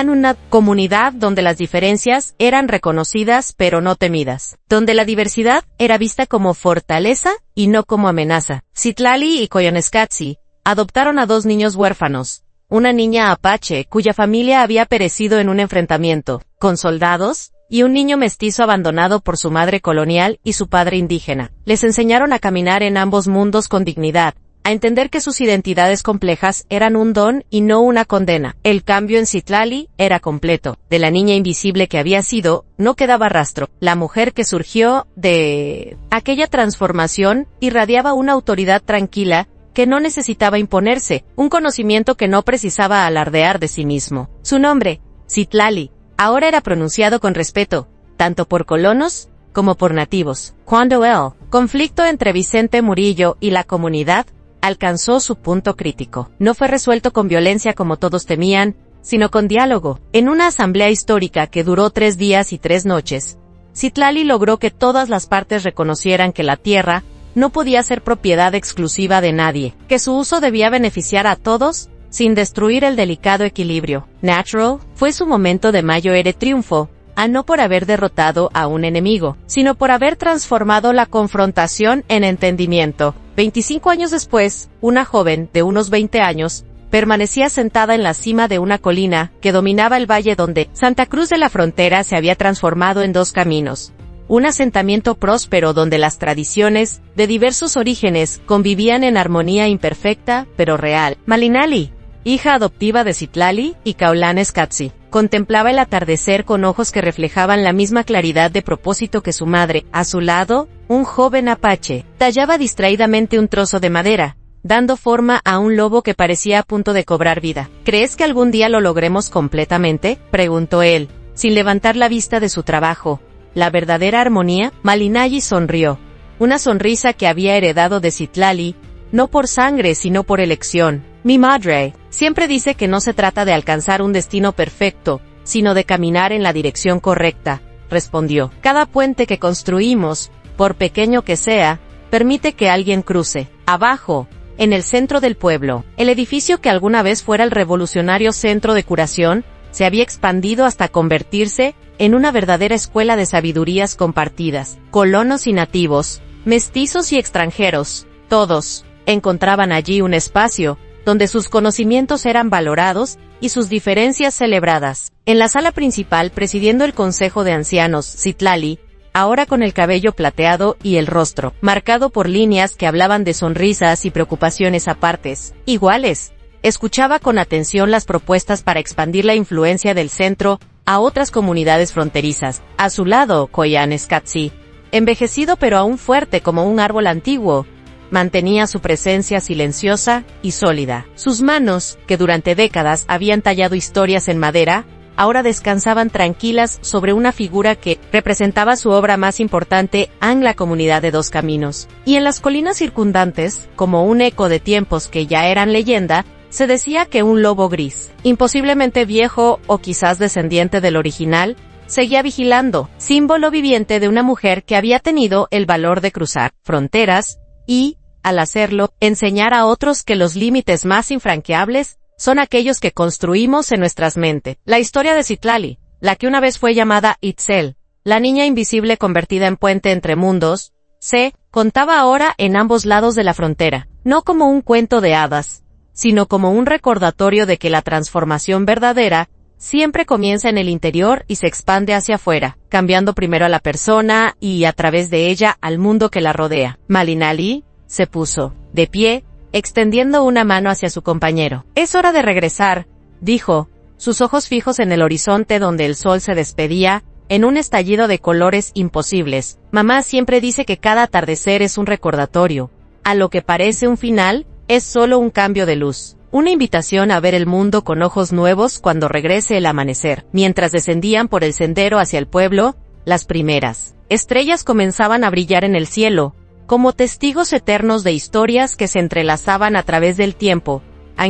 Una comunidad donde las diferencias eran reconocidas pero no temidas, donde la diversidad era vista como fortaleza y no como amenaza. Citlali y Koyaanisqatsi adoptaron a dos niños huérfanos, una niña apache cuya familia había perecido en un enfrentamiento con soldados, y un niño mestizo abandonado por su madre colonial y su padre indígena. Les enseñaron a caminar en ambos mundos con dignidad, a entender que sus identidades complejas eran un don y no una condena. El cambio en Citlali era completo. De la niña invisible que había sido, no quedaba rastro. La mujer que surgió de aquella transformación irradiaba una autoridad tranquila que no necesitaba imponerse, un conocimiento que no precisaba alardear de sí mismo. Su nombre, Citlali, ahora era pronunciado con respeto, tanto por colonos como por nativos. Cuando el conflicto entre Vicente Murillo y la comunidad alcanzó su punto crítico, no fue resuelto con violencia como todos temían, sino con diálogo. En una asamblea histórica que duró 3 días y 3 noches, Citlali logró que todas las partes reconocieran que la tierra no podía ser propiedad exclusiva de nadie, que su uso debía beneficiar a todos, sin destruir el delicado equilibrio. Natural fue su momento de mayor triunfo, no por haber derrotado a un enemigo, sino por haber transformado la confrontación en entendimiento. 25 años después, una joven de unos 20 años, permanecía sentada en la cima de una colina que dominaba el valle donde Santa Cruz de la Frontera se había transformado en 2 caminos. Un asentamiento próspero donde las tradiciones, de diversos orígenes, convivían en armonía imperfecta, pero real. Malinali, hija adoptiva de Citlali y Koyaanisqatsi, contemplaba el atardecer con ojos que reflejaban la misma claridad de propósito que su madre. A su lado, un joven apache tallaba distraídamente un trozo de madera, dando forma a un lobo que parecía a punto de cobrar vida. ¿Crees que algún día lo logremos completamente?, preguntó él, sin levantar la vista de su trabajo. ¿La verdadera armonía? Malinali sonrió, una sonrisa que había heredado de Citlali, no por sangre sino por elección. Mi madre siempre dice que no se trata de alcanzar un destino perfecto, sino de caminar en la dirección correcta, respondió. Cada puente que construimos, por pequeño que sea, permite que alguien cruce. Abajo, en el centro del pueblo, el edificio que alguna vez fuera el revolucionario centro de curación, se había expandido hasta convertirse en una verdadera escuela de sabidurías compartidas. Colonos y nativos, mestizos y extranjeros, todos, encontraban allí un espacio donde sus conocimientos eran valorados y sus diferencias celebradas. En la sala principal, presidiendo el Consejo de Ancianos, Citlali, ahora con el cabello plateado y el rostro marcado por líneas que hablaban de sonrisas y preocupaciones apartes, iguales, escuchaba con atención las propuestas para expandir la influencia del centro a otras comunidades fronterizas. A su lado, Koyan Skatsi, envejecido pero aún fuerte como un árbol antiguo, mantenía su presencia silenciosa y sólida. Sus manos, que durante décadas habían tallado historias en madera, ahora descansaban tranquilas sobre una figura que representaba su obra más importante, la comunidad de Dos Caminos. Y en las colinas circundantes, como un eco de tiempos que ya eran leyenda, se decía que un lobo gris, imposiblemente viejo o quizás descendiente del original, seguía vigilando, símbolo viviente de una mujer que había tenido el valor de cruzar fronteras y, al hacerlo, enseñar a otros que los límites más infranqueables son aquellos que construimos en nuestras mentes. La historia de Citlali, la que una vez fue llamada Itzel, la niña invisible convertida en puente entre mundos, se contaba ahora en ambos lados de la frontera, no como un cuento de hadas, sino como un recordatorio de que la transformación verdadera siempre comienza en el interior y se expande hacia afuera, cambiando primero a la persona y, a través de ella, al mundo que la rodea. Malinali se puso de pie, extendiendo una mano hacia su compañero. «Es hora de regresar», dijo, sus ojos fijos en el horizonte donde el sol se despedía, en un estallido de colores imposibles. «Mamá siempre dice que cada atardecer es un recordatorio. A lo que parece un final, es solo un cambio de luz. Una invitación a ver el mundo con ojos nuevos cuando regrese el amanecer». Mientras descendían por el sendero hacia el pueblo, las primeras estrellas comenzaban a brillar en el cielo, como testigos eternos de historias que se entrelazaban a través del tiempo,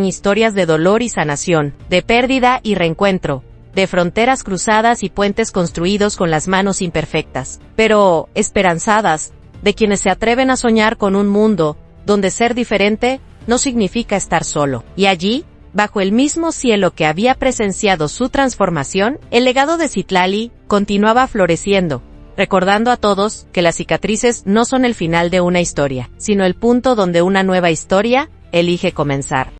historias de dolor y sanación, de pérdida y reencuentro, de fronteras cruzadas y puentes construidos con las manos imperfectas, pero esperanzadas, de quienes se atreven a soñar con un mundo donde ser diferente no significa estar solo. Y allí, bajo el mismo cielo que había presenciado su transformación, el legado de Citlali continuaba floreciendo, recordando a todos que las cicatrices no son el final de una historia, sino el punto donde una nueva historia elige comenzar.